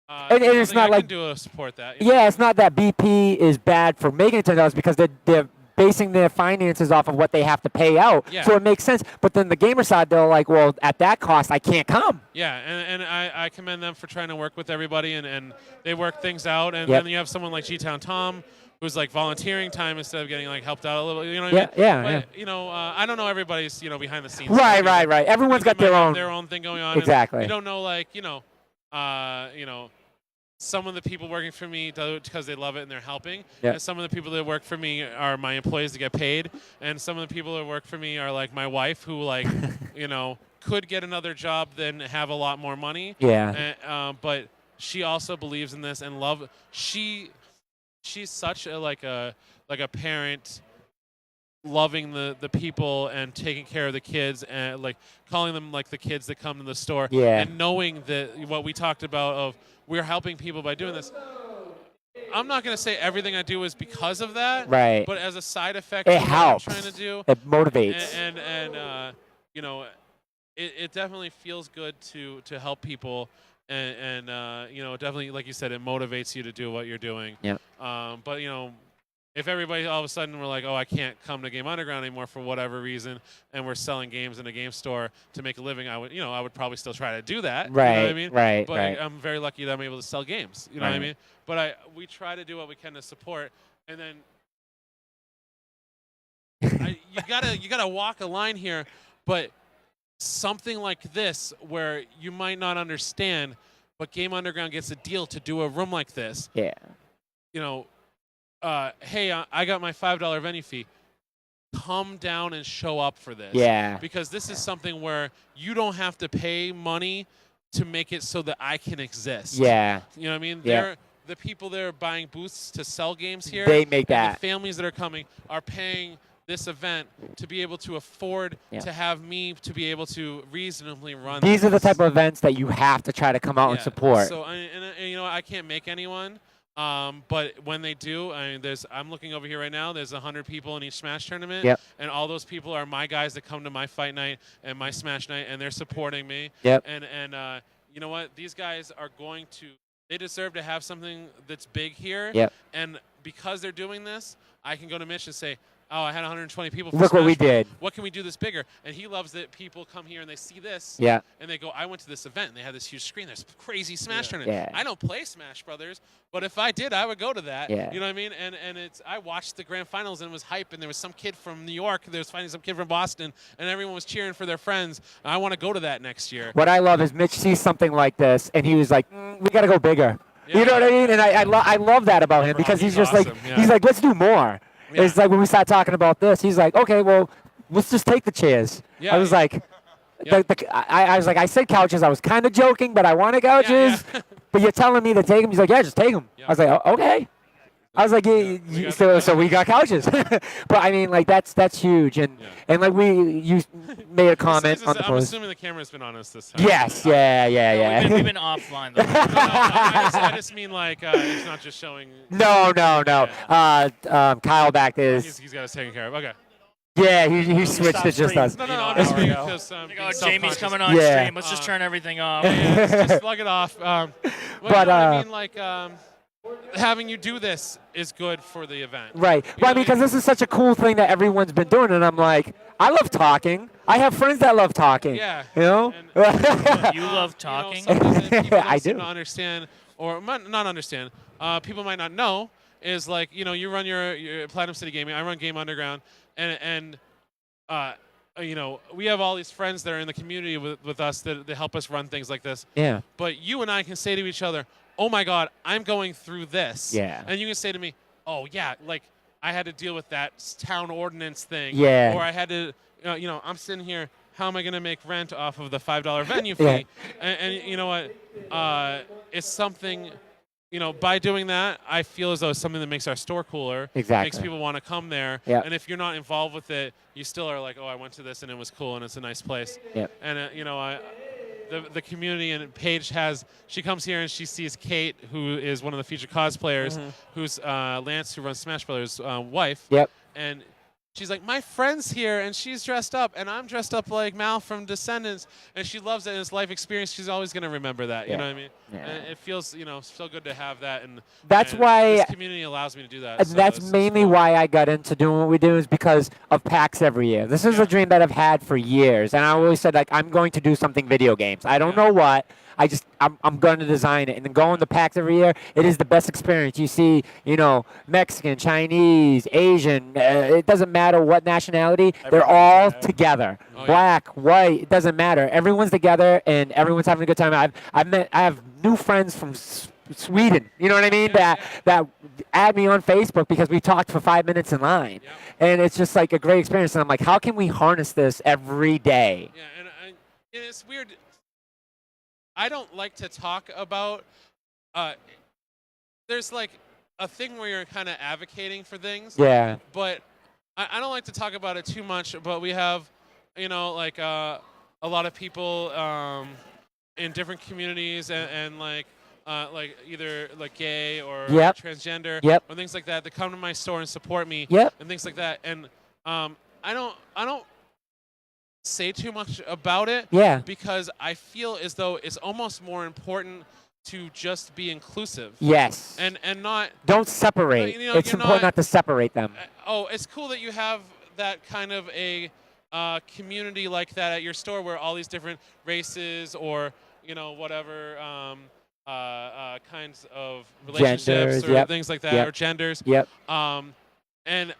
and it's not I like can do to support that. Yeah, it's not that BP is bad for making it $10 because they're basing their finances off of what they have to pay out. Yeah. So it makes sense. But then the gamer side, they're like, well, at that cost, I can't come. Yeah, and I commend them for trying to work with everybody, and they work things out. And Yep. then you have someone like G-Town Tom, who's like volunteering time instead of getting like helped out a little. You know what Yeah, I mean? yeah, But, yeah. you know, I don't know everybody's behind the scenes. Right. Everyone's got They their might have own. their own thing going on. Exactly. And you don't know some of the people working for me do it because they love it and they're helping. Yep. And some of the people that work for me are my employees to get paid. And some of the people that work for me are like my wife, who like, could get another job then have a lot more money. Yeah. But she also believes in this and love. She's such a parent, loving the people and taking care of the kids and like calling them like the kids that come to the store. Yeah. And knowing that what we talked about of we're helping people by doing this. I'm not going to say everything I do is because of that. Right. But as a side effect It of what helps. I'm trying to do. It motivates. And it definitely feels good to help people. And definitely, like you said, it motivates you to do what you're doing. Yeah. But, if everybody all of a sudden were like, oh, I can't come to Game Underground anymore for whatever reason, and we're selling games in a game store to make a living, I would probably still try to do that. Right, You know what I mean? right, But right. I'm very lucky that I'm able to sell games. You know what I mean? But we try to do what we can to support, and then you gotta walk a line here. But something like this, where you might not understand, but Game Underground gets a deal to do a room like this. Yeah. Hey, I got my $5 venue fee. Come down and show up for this. Yeah. Because this is something where you don't have to pay money to make it so that I can exist. Yeah. You know what I mean? Yeah. The people that are buying booths to sell games here, They make and that. the families that are coming are paying this event to be able to afford to have me to be able to reasonably run. These are the this. type of events that you have to try to come out and support. So I can't make anyone. But when they do, I'm looking over here right now. There's 100 people in each Smash tournament, Yep. and all those people are my guys that come to my fight night and my Smash night, and they're supporting me. Yep. And you know what? These guys are going to. They deserve to have something that's big here. Yep. And because they're doing this, I can go to Mitch and say, oh, I had 120 people for Look what Smash we Bros. did. What can we do this bigger? And he loves that people come here and they see this. Yeah. And they go, I went to this event and they had this huge screen. There's crazy Smash tournament. Yeah. I don't play Smash Brothers, but if I did, I would go to that. Yeah. You know what I mean? And I watched the grand finals and it was hype, and there was some kid from New York, there was fighting some kid from Boston, and everyone was cheering for their friends. I want to go to that next year. What I love is Mitch sees something like this, and he was like, we got to go bigger. Yeah. You know what I mean? And I love that about him because he's just awesome, like, yeah. he's like, let's do more. Yeah. It's like when we start talking about this, he's like, okay, well, let's just take the chairs. Yeah, I was yeah. like, Yeah. I was like, I said couches. I was kind of joking, but I wanted couches. Yeah. But you're telling me to take them. He's like, yeah, just take them. Yeah. I was like, oh, okay. I was like, so we got couches. But I mean, like that's huge, and like you made a comment on the I'm post. assuming the camera's been on us this time. Yes, yeah. We've been offline though. I just mean like it's not just showing. No. Kyle back there is. He's got us taken care of. Okay. Yeah, he switched to just us. No, I'm just being because Like, oh, Jamie's coming on Yeah. stream. Let's just turn everything off. Just plug it off. But, I mean, like, having you do this is good for the event. Right. You Well, I know mean, because this is such a cool thing that everyone's been doing, and I'm like, I love talking. I have friends that love talking. Yeah. You know? You love talking? You know, something that people don't I seem do. to understand, or might not understand, people might not know, is like, you know, you run your Platinum City Gaming, I run Game Underground, and you know, we have all these friends that are in the community with us that help us run things like this. Yeah. But you and I can say to each other, oh my God, I'm going through this. Yeah. And you can say to me, oh yeah, like I had to deal with that town ordinance thing. Yeah. Or I had to, you know, I'm sitting here, how am I going to make rent off of the $5 venue fee? Yeah. And you know what? It's something, you know, by doing that, I feel as though it's something that makes our store cooler. Exactly. Makes people want to come there. Yeah. And if you're not involved with it, you still are like, oh, I went to this and it was cool and it's a nice place. Yep. And, you know, the community, and Paige she comes here and she sees Kate, who is one of the featured cosplayers, who's Lance, who runs Smash Brothers, wife. Yep. And she's like, my friend's here, and she's dressed up, and I'm dressed up like Mal from Descendants, and she loves it in this life experience. She's always going to remember that, you know what I mean? Yeah. And it feels, you know, so good to have that, and That's and why- this community allows me to do that. And so that's it's mainly cool. why I got into doing what we do, is because of PAX every year. This is a dream that I've had for years, and I always said, like, I'm going to do something video games. I don't know what. I'm going to design it. And then going to PAX every year, it is the best experience. You see, you know, Mexican, Chinese, Asian, it doesn't matter what nationality, they're all together. Oh, yeah. Black, white, it doesn't matter. Everyone's together and everyone's having a good time. I have new friends from Sweden, you know what I mean? That add me on Facebook because we talked for 5 minutes in line. Yep. And it's just like a great experience. And I'm like, how can we harness this every day? Yeah, and it's weird. I don't like to talk about. There's like a thing where you're kind of advocating for things. Yeah. But I don't like to talk about it too much. But we have, you know, like a lot of people in different communities and like either like gay or Yep. transgender Yep. or things like that come to my store and support me. Yep. And things like that. And I don't say too much about it. Yeah. Because I feel as though it's almost more important to just be inclusive. Yes. And not. Don't separate. You know, It's you're important not to separate them. Oh, it's cool that you have that kind of a community like that at your store where all these different races or, you know, whatever kinds of relationships Genders, or yep. things like that, Yep. or genders. Yep. And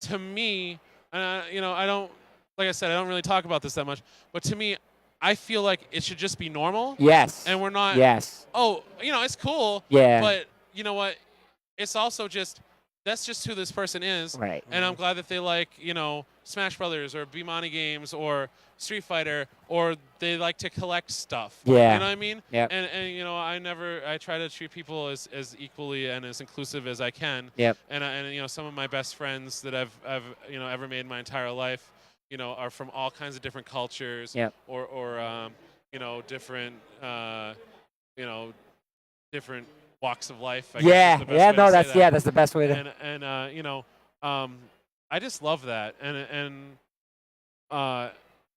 to me, you know, I don't, like I said, I don't really talk about this that much, but to me, I feel like it should just be normal. Yes. And we're not, Yes. oh, you know, it's cool. Yeah. But you know what? It's also just, that's just who this person is. Right. And I'm glad that they like, you know, Smash Brothers or Bimani games or Street Fighter, or they like to collect stuff. Yeah. You know what I mean? Yep. And you know, I try to treat people as equally and as inclusive as I can. Yep. And you know, some of my best friends that I've you know, ever made in my entire life, you know, are from all kinds of different cultures. Yep. Or you know, different you know, different walks of life. I guess Yeah. is the best Yeah. way No, to say that's that. that's the best way to. And you know, I just love that. And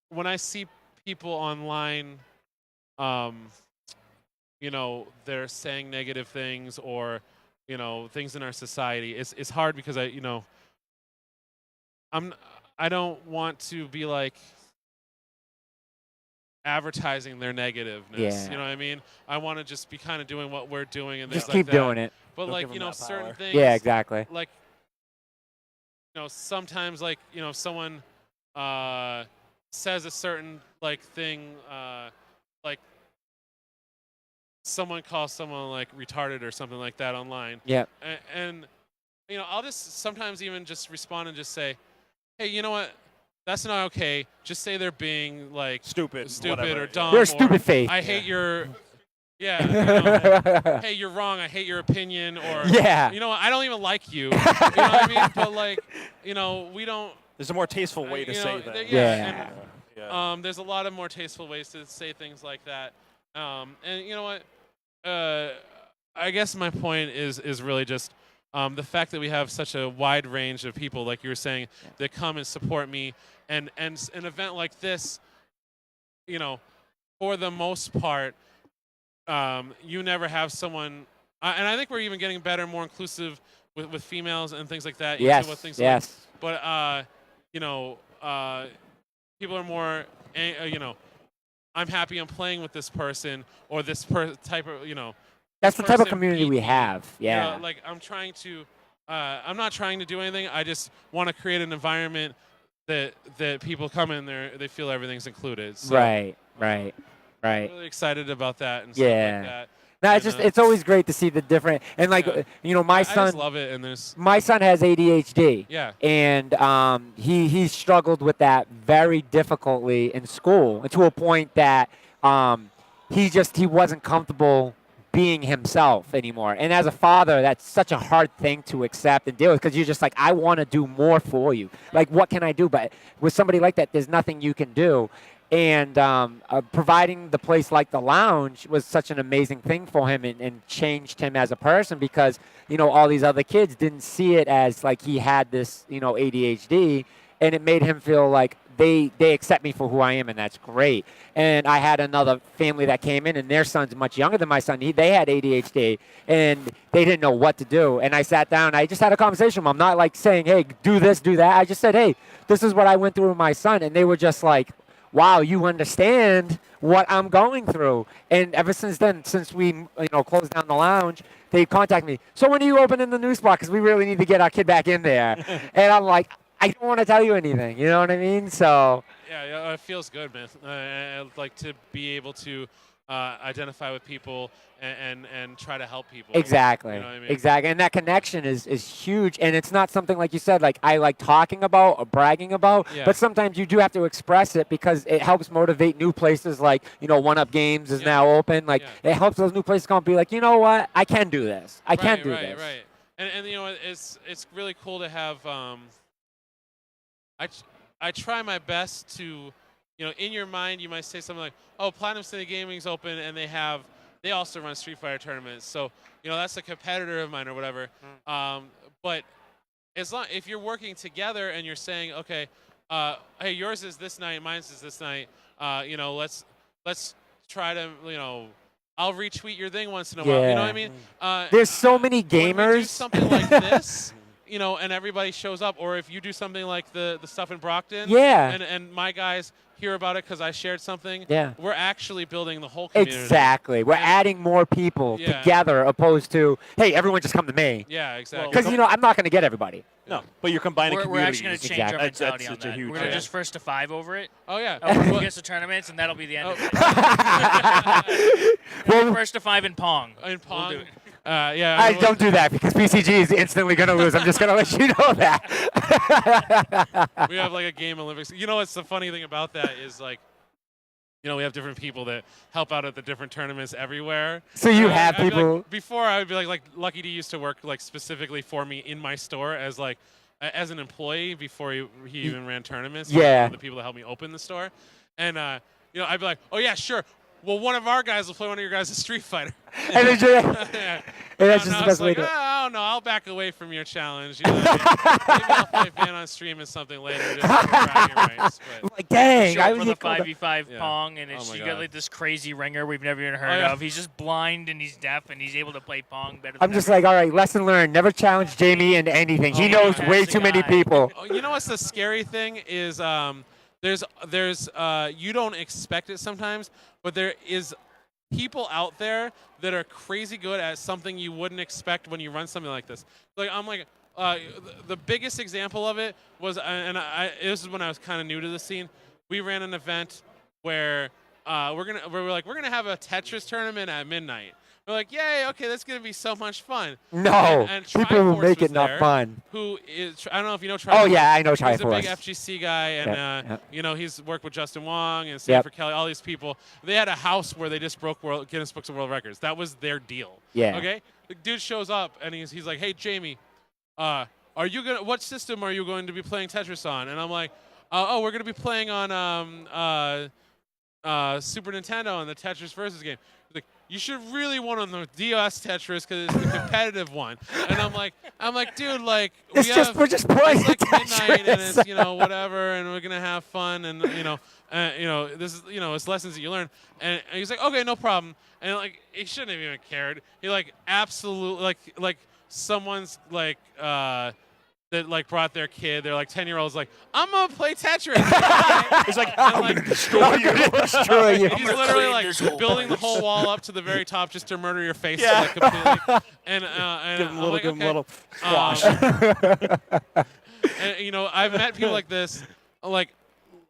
when I see people online, you know, they're saying negative things or, you know, things in our society, it's hard because I, you know, I don't want to be like advertising their negativeness. Yeah. You know what I mean? I want to just be kind of doing what we're doing and Just things keep like that. doing it. But Don't like, give you them know, that certain power. things. Yeah. Exactly. Like, you know, sometimes like, you know, someone says a certain like thing, like someone calls someone like retarded or something like that online. Yep. And you know, I'll just sometimes even just respond and just say, hey, you know what? That's not okay. Just say they're being like Stupid or dumb. You're a or, stupid face. I hate your. Yeah. You know, hey, you're wrong. I hate your opinion. Or Yeah. you know what? I don't even like you. You know what I mean? But like, you know, we don't. There's a more tasteful way to you say know, that. Yeah. Yeah. There's a lot of more tasteful ways to say things like that. And you know what? I guess my point is really just the fact that we have such a wide range of people, like you were saying, that come and support me. And an event like this, you know, for the most part, you never have someone and I think we're even getting better, more inclusive with females and things like that. Yes. What things Yes. Like, but you know, people are more, you know, I'm happy I'm playing with this person or this type of, you know. That's the type of person community beat we me. have. Yeah. You know, like I'm not trying to do anything. I just want to create an environment that people come in there, they feel everything's included. So Right. I'm really excited about that and stuff like that. No, And, it's just it's always great to see the different and like you know my I son. just love it, and there's My son has ADHD. Yeah. And he struggled with that very difficultly in school, and to a point that he wasn't comfortable being himself anymore. And as a father, that's such a hard thing to accept and deal with, because you're just like, I want to do more for you. Like, what can I do? But with somebody like that, there's nothing you can do. And providing the place like the lounge was such an amazing thing for him, and changed him as a person, because, you know, all these other kids didn't see it as like he had this, you know, ADHD, and it made him feel like they accept me for who I am, and that's great. And I had another family that came in, and their son's much younger than my son. They had ADHD, and they didn't know what to do. And I sat down, I just had a conversation with them. I'm not like saying, hey, do this, do that. I just said, hey, this is what I went through with my son. And they were just like, wow, you understand what I'm going through. And ever since then, since we closed down the lounge, they contact me. So when are you opening the new spot? Because we really need to get our kid back in there. And I'm like, I don't want to tell you anything. You know what I mean? So yeah, it feels good, man. I like to be able to identify with people and try to help people. Exactly. You know what I mean? Exactly. And that connection is huge. And it's not something, like you said, like I like talking about or bragging about, Yeah. but sometimes you do have to express it, because it helps motivate new places. Like, One Up Games is now open. Like, it helps those new places come and be like, you know what? I can do this. I can do this. Right. And you know, it's really cool to have. I try my best to, in your mind, you might say something like, "Oh, Platinum City Gaming's open, and they also run Street Fighter tournaments." So, that's a competitor of mine or whatever. But if you're working together and you're saying, "Okay, hey, yours is this night, mine's is this night. Let's try to, I'll retweet your thing once in a while." You know what I mean? There's so many When we do gamers. something like this. And everybody shows up, or if you do something like the stuff in Brockton, and my guys hear about it because I shared something, we're actually building the whole community. Exactly. We're adding more people together, opposed to, hey, everyone just come to me. Yeah, exactly. Because, I'm not going to get everybody. No, but you're combining We're communities. actually going to change our That's mentality on such a that. huge We're going to thing. just first to 5 over it. Oh, yeah. Who gets the tournaments, and that'll be the end of it. Well, First to 5 in Pong. In Pong. We'll do it. I don't do that, because PCG is instantly going to lose. I'm just going to let you know that. We have like a game Olympics. What's the funny thing about that is like, we have different people that help out at the different tournaments everywhere. So you have I'd be people. like, before I would be like Lucky D used to work like specifically for me in my store as an employee before he even ran tournaments. Yeah. The people that helped me open the store, and I'd be like, oh yeah, sure. Well, one of our guys will play one of your guys' Street Fighter. And that's just the best way to. I don't know. I'll back away from your challenge. Maybe I'll play Fan on stream and something later. Just for bragging rights. But. Like, dang, Show I up was for the 5v5 Pong, and Oh my you God. got like this crazy ringer we've never even heard of. He's just blind and he's deaf, and he's able to play Pong better than I'm just like, all right, lesson learned. Never challenge Jamie into anything. He knows God, way that's the too many guy. people. Oh, you know what's the scary thing is there's you don't expect it sometimes, but there is people out there that are crazy good at something you wouldn't expect when you run something like this. Like I'm like the biggest example of it was, this is when I was kind of new to the scene. We ran an event where we're gonna have a Tetris tournament at midnight. We're like, yay, okay, that's gonna be so much fun. No, and people will Triforce make was it not there, fun. Who is? I don't know if you know Triforce. Oh yeah, I know He's a big Triforce. FGC guy, and Yep. he's worked with Justin Wong and Sanford Kelly, all these people. They had a house where they just broke Guinness Books of World Records. That was their deal. Yeah. Okay. The dude shows up and he's like, "Hey Jamie, what system are you going to be playing Tetris on?" And I'm like, "Oh, we're going to be playing on Super Nintendo on the Tetris Versus game." He's like, you should really want on the DOS Tetris because it's the competitive one. And I'm like, dude, like We're just playing it's like Tetris. midnight and it's whatever, and we're gonna have fun, and this is it's lessons that you learn. And he's like, okay, no problem. And like he shouldn't have even cared. He like absolutely like someone's like that like brought their kid. They're like 10-year-olds. Like I'm gonna play Tetris. It's like, I'm going to destroy you. Destroy you. He's literally like building the whole wall up to the very top just to murder your face like, completely. And Give him a little, I'm like, give him a little okay. squash. And I've met people like this. Like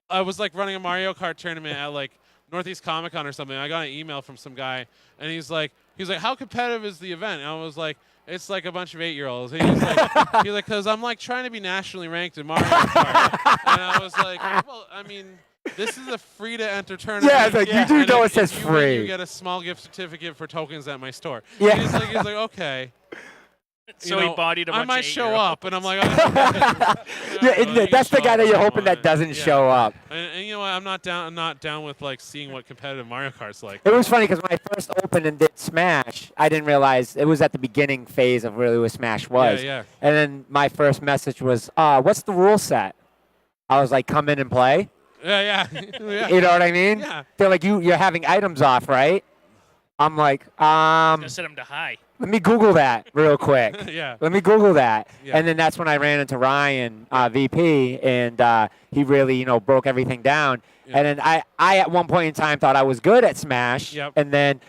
I was like running a Mario Kart tournament at like Northeast Comic Con or something. I got an email from some guy, and he's like, how competitive is the event? And I was like, it's like a bunch of 8-year-olds. And he's like, because I'm like trying to be nationally ranked in Mario Kart. And I was like, well, I mean, this is a free to enter tournament. Yeah, it's like you do know it says if you free. win, you get a small gift certificate for tokens at my store. Yeah. And he's like, okay. So he bodied a bunch I might of show 8-year-olds. up, and I'm like, okay. Yeah, that's the guy that you're hoping that doesn't show up. And you know what? I'm not down with like seeing what competitive Mario Kart's like. It was funny because when I first opened and did Smash, I didn't realize it was at the beginning phase of really what Smash was. Yeah. And then my first message was, what's the rule set? I was like, come in and play. Yeah. You know what I mean? Yeah. They're like, you're having items off, right? I'm like, Gonna set him to high. let me Google that real quick. Yeah. Let me Google that. Yeah. And then that's when I ran into Ryan, VP, and he really, broke everything down. Yeah. And then I at one point in time thought I was good at Smash. Yep. And then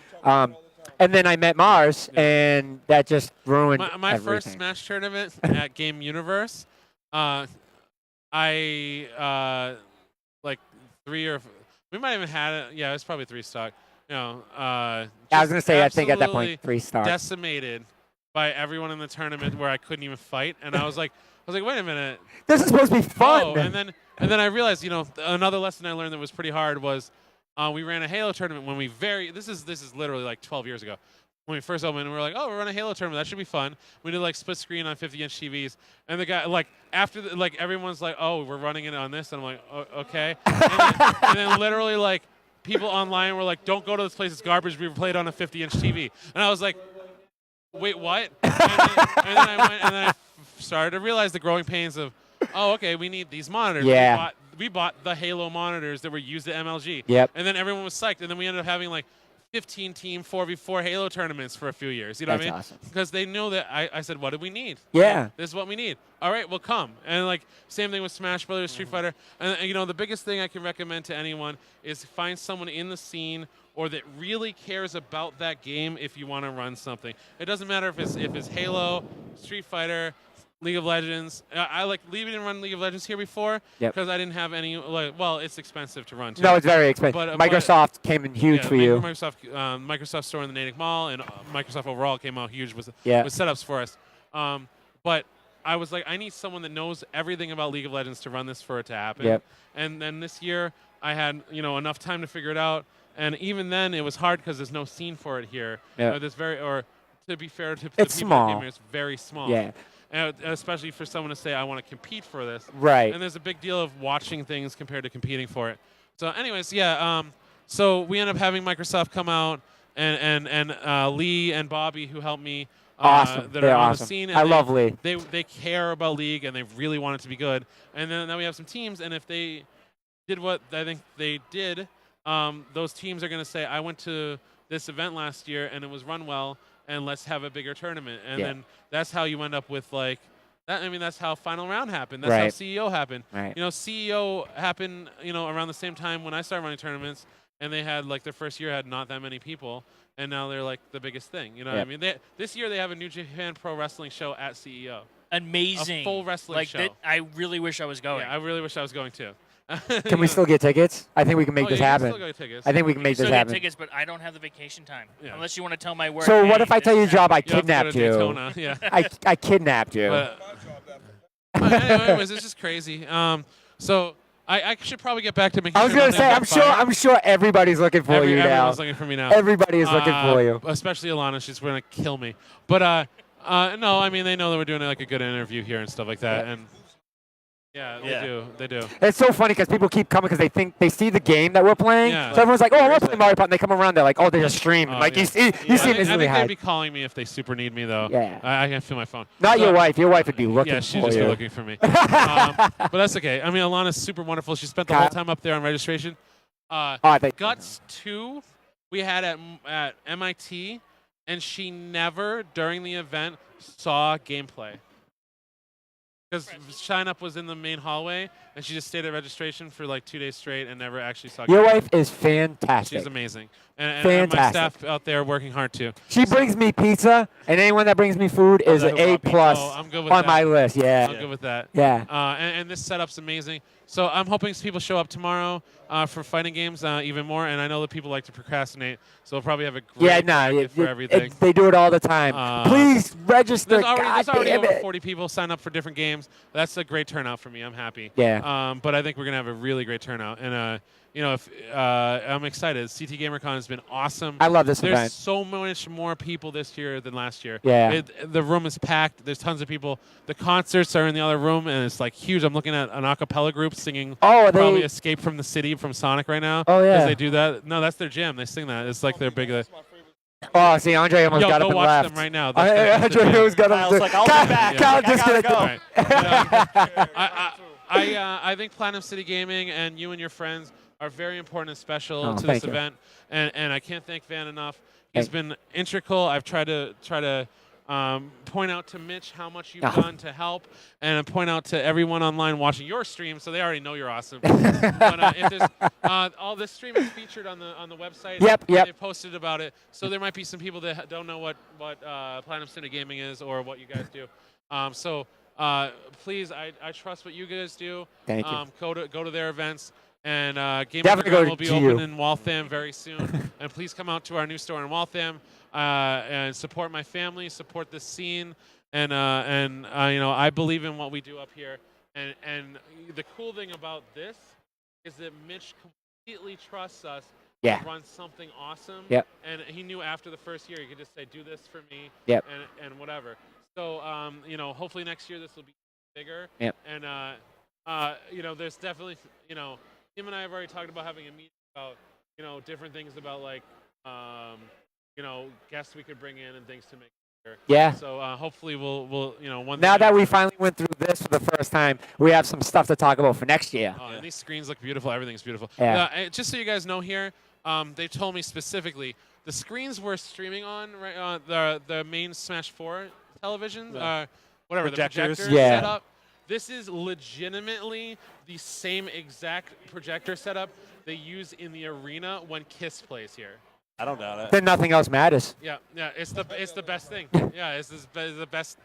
I met Mars, and that just ruined My everything. first Smash tournament at Game Universe, I like we might have had it. Yeah, it was probably 3 stock. I was gonna say I think at that point 3 stars. Decimated by everyone in the tournament where I couldn't even fight, and I was like, wait a minute. This is supposed to be fun. Oh, and then I realized, another lesson I learned that was pretty hard was we ran a Halo tournament when this is literally like 12 years ago. When we first opened, we were like, oh, we're running a Halo tournament. That should be fun. We did like split screen on 50-inch TVs, and the guy like after everyone's like, oh, we're running it on this, and I'm like, oh, okay. And then literally like people online were like, don't go to this place, it's garbage. We played on a 50-inch TV, and I was like, wait, what? And then I went and then I started to realize the growing pains of, oh, okay, we need these monitors. Yeah. We bought the Halo monitors that were used at MLG. Yep. And then everyone was psyched, and then we ended up having like 15-team 4v4 Halo tournaments for a few years. You know what I mean? That's awesome. Because they know that I said, what do we need? Yeah. This is what we need. All right, well, come. And like same thing with Smash Brothers, Street Fighter. And the biggest thing I can recommend to anyone is find someone in the scene or that really cares about that game if you want to run something. It doesn't matter if it's Halo, Street Fighter, League of Legends. We didn't run League of Legends here before because I didn't have any. Well, it's expensive to run too. No, it's very expensive. But, Microsoft came in huge for you. Microsoft Store in the Natick Mall and Microsoft overall came out huge with setups for us. But I was like, I need someone that knows everything about League of Legends to run this for it to happen. Yep. And then this year I had enough time to figure it out. And even then it was hard because there's no scene for it here. Yep. To be fair to the It's people small. that came here, it's very small. Yeah. And especially for someone to say, I want to compete for this. Right. And there's a big deal of watching things compared to competing for it. So anyways, yeah. So we end up having Microsoft come out and Lee and Bobby who helped me. Awesome. That They're are on awesome. the scene. I love Lee. They care about League and they really want it to be good. And then we have some teams, and if they did what I think they did, those teams are going to say, I went to this event last year and it was run well, and let's have a bigger tournament. And then that's how you end up with like that. I mean, that's how Final Round happened. That's how CEO happened. Right. CEO happened, around the same time when I started running tournaments, and they had like their first year had not that many people, and now they're like the biggest thing. You know what I mean? This year they have a New Japan Pro Wrestling show at CEO. Amazing. A full wrestling show. I really wish I was going. Yeah, I really wish I was going too. Can we still get tickets? I think we can make this happen. Still get tickets. I think we can make still this get happen. tickets, but I don't have the vacation time. Yeah. Unless you want to tell my work. So what hey, if I tell you your job? I kidnapped you. Daytona. Yeah. I kidnapped you. But anyways, it's just crazy. So I should probably get back to making. I was gonna say I'm sure everybody's looking for you now. Everyone's looking for me now. Everybody is looking for you. Especially Alana. She's gonna kill me. But no, I mean they know that we're doing like a good interview here and stuff like that. And Yeah, Yeah. they do. They do. It's so funny because people keep coming because they think they see the game that we're playing. Yeah. So everyone's like, "Oh, I want to play Mario Party." And they come around, they're like, "Oh, they just streamed." Oh, Like yeah. you see I it think instantly they'd hide. be calling me if they super need me, though. Yeah. I can feel my phone. Not So- your wife. Your wife would be looking Yeah, she'd for just you. be looking for me. But that's okay. I mean, Alana's super wonderful. She spent the whole Kyle? time up there on registration. I think Guts 2 we had at MIT, and she never, during the event, saw gameplay. Because Shine Up was in the main hallway, and she just stayed at registration for like 2 days straight and never actually saw your gameplay. wife is fantastic. She's amazing. And my Fantastic. staff out there working hard, too. She brings me pizza, and anyone that brings me food is that an who A brought pizza? plus Oh, I'm good with on that. my list. Yeah. I'm good with that. Yeah. And this setup's amazing. So I'm hoping people show up tomorrow for fighting games even more. And I know that people like to procrastinate, so we'll probably have a great Yeah, bracket for everything. they do it all the time. Please register. There's already God damn over it. 40 people sign up for different games. That's a great turnout for me. I'm happy. Yeah. But I think we're gonna have a really great turnout. And if I'm excited. CT Gamercon has been awesome. I love this There's event. so much more people this year than last year. Yeah. The room is packed. There's tons of people. The concerts are in the other room, and it's like huge. I'm looking at an a cappella group singing probably they. Escape from the City from Sonic right now. Oh, yeah. Because they do that. No, that's their jam. They sing that. It's like their big. Oh, see, Andre almost Yo, got go up and watch left. them right now. That's the Andre jam. almost got Kyle's up. like, I'll be back. Kyle I gotta disconnected. go. Right. I think Platinum City Gaming and you and your friends are very important and special Oh, to thank this you. event, and I can't thank Van enough. He's Thank- been integral. I've tried to point out to Mitch how much you've Oh. done to help, and point out to everyone online watching your stream, so they already know you're awesome. But if there's, all this stream is featured on the website. Yep. They posted about it, so there might be some people that don't know what Platinum City Gaming is or what you guys do. Please, I trust what you guys do. Thank you. Go to their events. And Game Definitely Underground go will be to open you. in Waltham very soon. And please come out to our new store in Waltham and support my family, support the scene, and I believe in what we do up here. And the cool thing about this is that Mitch completely trusts us Yeah. to run something awesome. Yep. And he knew after the first year he could just say, "Do this for me." Yep. And whatever. So hopefully next year this will be bigger. Yep. And there's definitely him and I have already talked about having a meeting about different things about like guests we could bring in and things to make it bigger. Yeah. So hopefully we'll one Now thing that we finally went through this for the first time, we have some stuff to talk about for next year. and these screens look beautiful. Everything's beautiful. Yeah. Just so you guys know here, they told me specifically the screens we're streaming on, right, the main Smash 4 televisions, whatever, Projectors. the projector Yeah. setup. This is legitimately the same exact projector setup they use in the arena when KISS plays here. I don't doubt it. Then nothing else matters. Yeah, it's the best thing. Yeah, it's the best.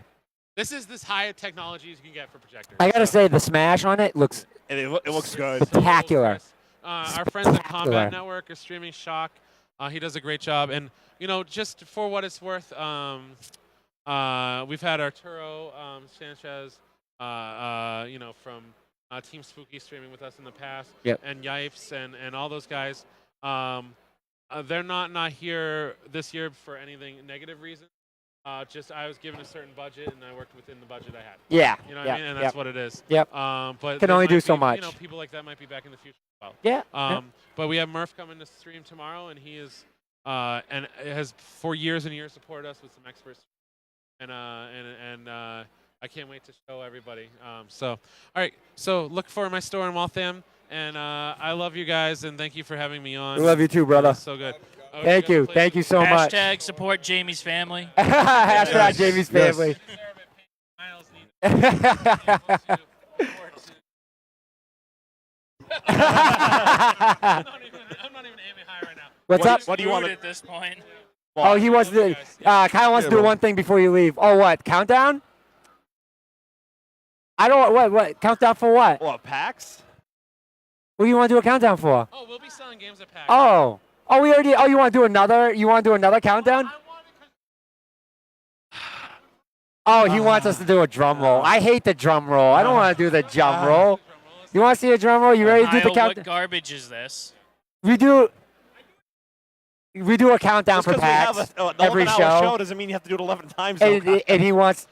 This is this high technology you can get for projectors. I gotta say, the Smash on it looks And it looks good. spectacular. Our friends at Spectacular. Combat Network are streaming Shock. He does a great job, and just for what it's worth, we've had Arturo Sanchez, from Team Spooky streaming with us in the past, Yep. and Yipes and all those guys. They're not here this year for anything negative reason. Just I was given a certain budget, and I worked within the budget I had. Yeah. You know what I mean? And that's what it is. Yep. But Can there only might do so be, much. people like that might be back in the future as well. Yeah. But we have Murph coming to stream tomorrow, and he is and has for years and years supported us with some experts, and I can't wait to show everybody. All right, so look for my store in Waltham, and I love you guys, and thank you for having me on. We love you too, brother. So good. Thank you. Thank you so much. Hashtag support Jamie's family. Hashtag Jamie's Yes. family. I'm not even aiming high right now. What's up? What do you want Rude at this point? Oh, he wants to. Kyle wants to do one thing before you leave. Oh, what? Countdown? I don't. What? Countdown for what? What, PAX? What do you want to do a countdown for? Oh, we'll be selling games at PAX. Oh. Oh, we already. Oh, you want to do another? You want to do another countdown? Oh, he wants us to do a drum roll. I hate the drum roll. I don't want to do the drum roll. You want to see a drum roll? You ready to do the Kyle, countdown? what garbage is this? We do a countdown Just for 'cause we have PAX an every 11-hour show. doesn't mean you have to do it 11 times. though. And he wants.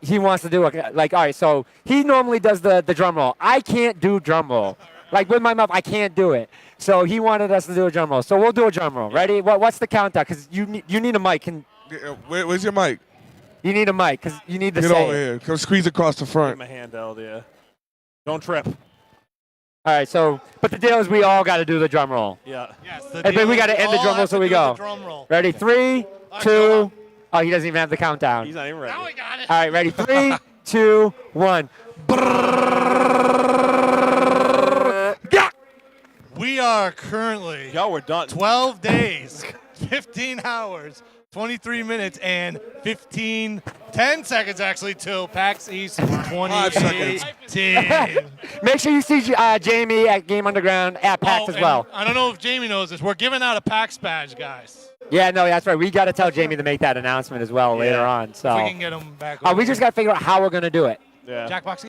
he wants to do it. Like, all right, so he normally does the drum roll. I can't do drum roll. Like with my mouth, I can't do it. So he wanted us to do a drum roll. So we'll do a drum roll. Ready? What's the countdown? Because you need a mic. Where's your mic? You need a mic because you need to Get say over it. here. Come squeeze across the Give front. him a handheld, yeah. Don't trip. All right, so, but the deal is we all got to do the drum roll. Yeah. Yes, And then we got to end the drum roll, so we go. Drum roll. Ready? 3, 2. Oh, he doesn't even have the countdown. He's not even ready. Now I got it. All right, ready? 3, 2, 1. We are currently Yo, we're done. 12 days, 15 hours, 23 minutes, and 10 seconds actually till PAX East 2018. Make sure you see Jamie at Game Underground at PAX as well. I don't know if Jamie knows this. We're giving out a PAX badge, guys. Yeah, no, that's right. We got to tell Jamie to make that announcement as well later on. So If we can get him back. we just got to figure out how we're going to do it. Yeah. Jackbox.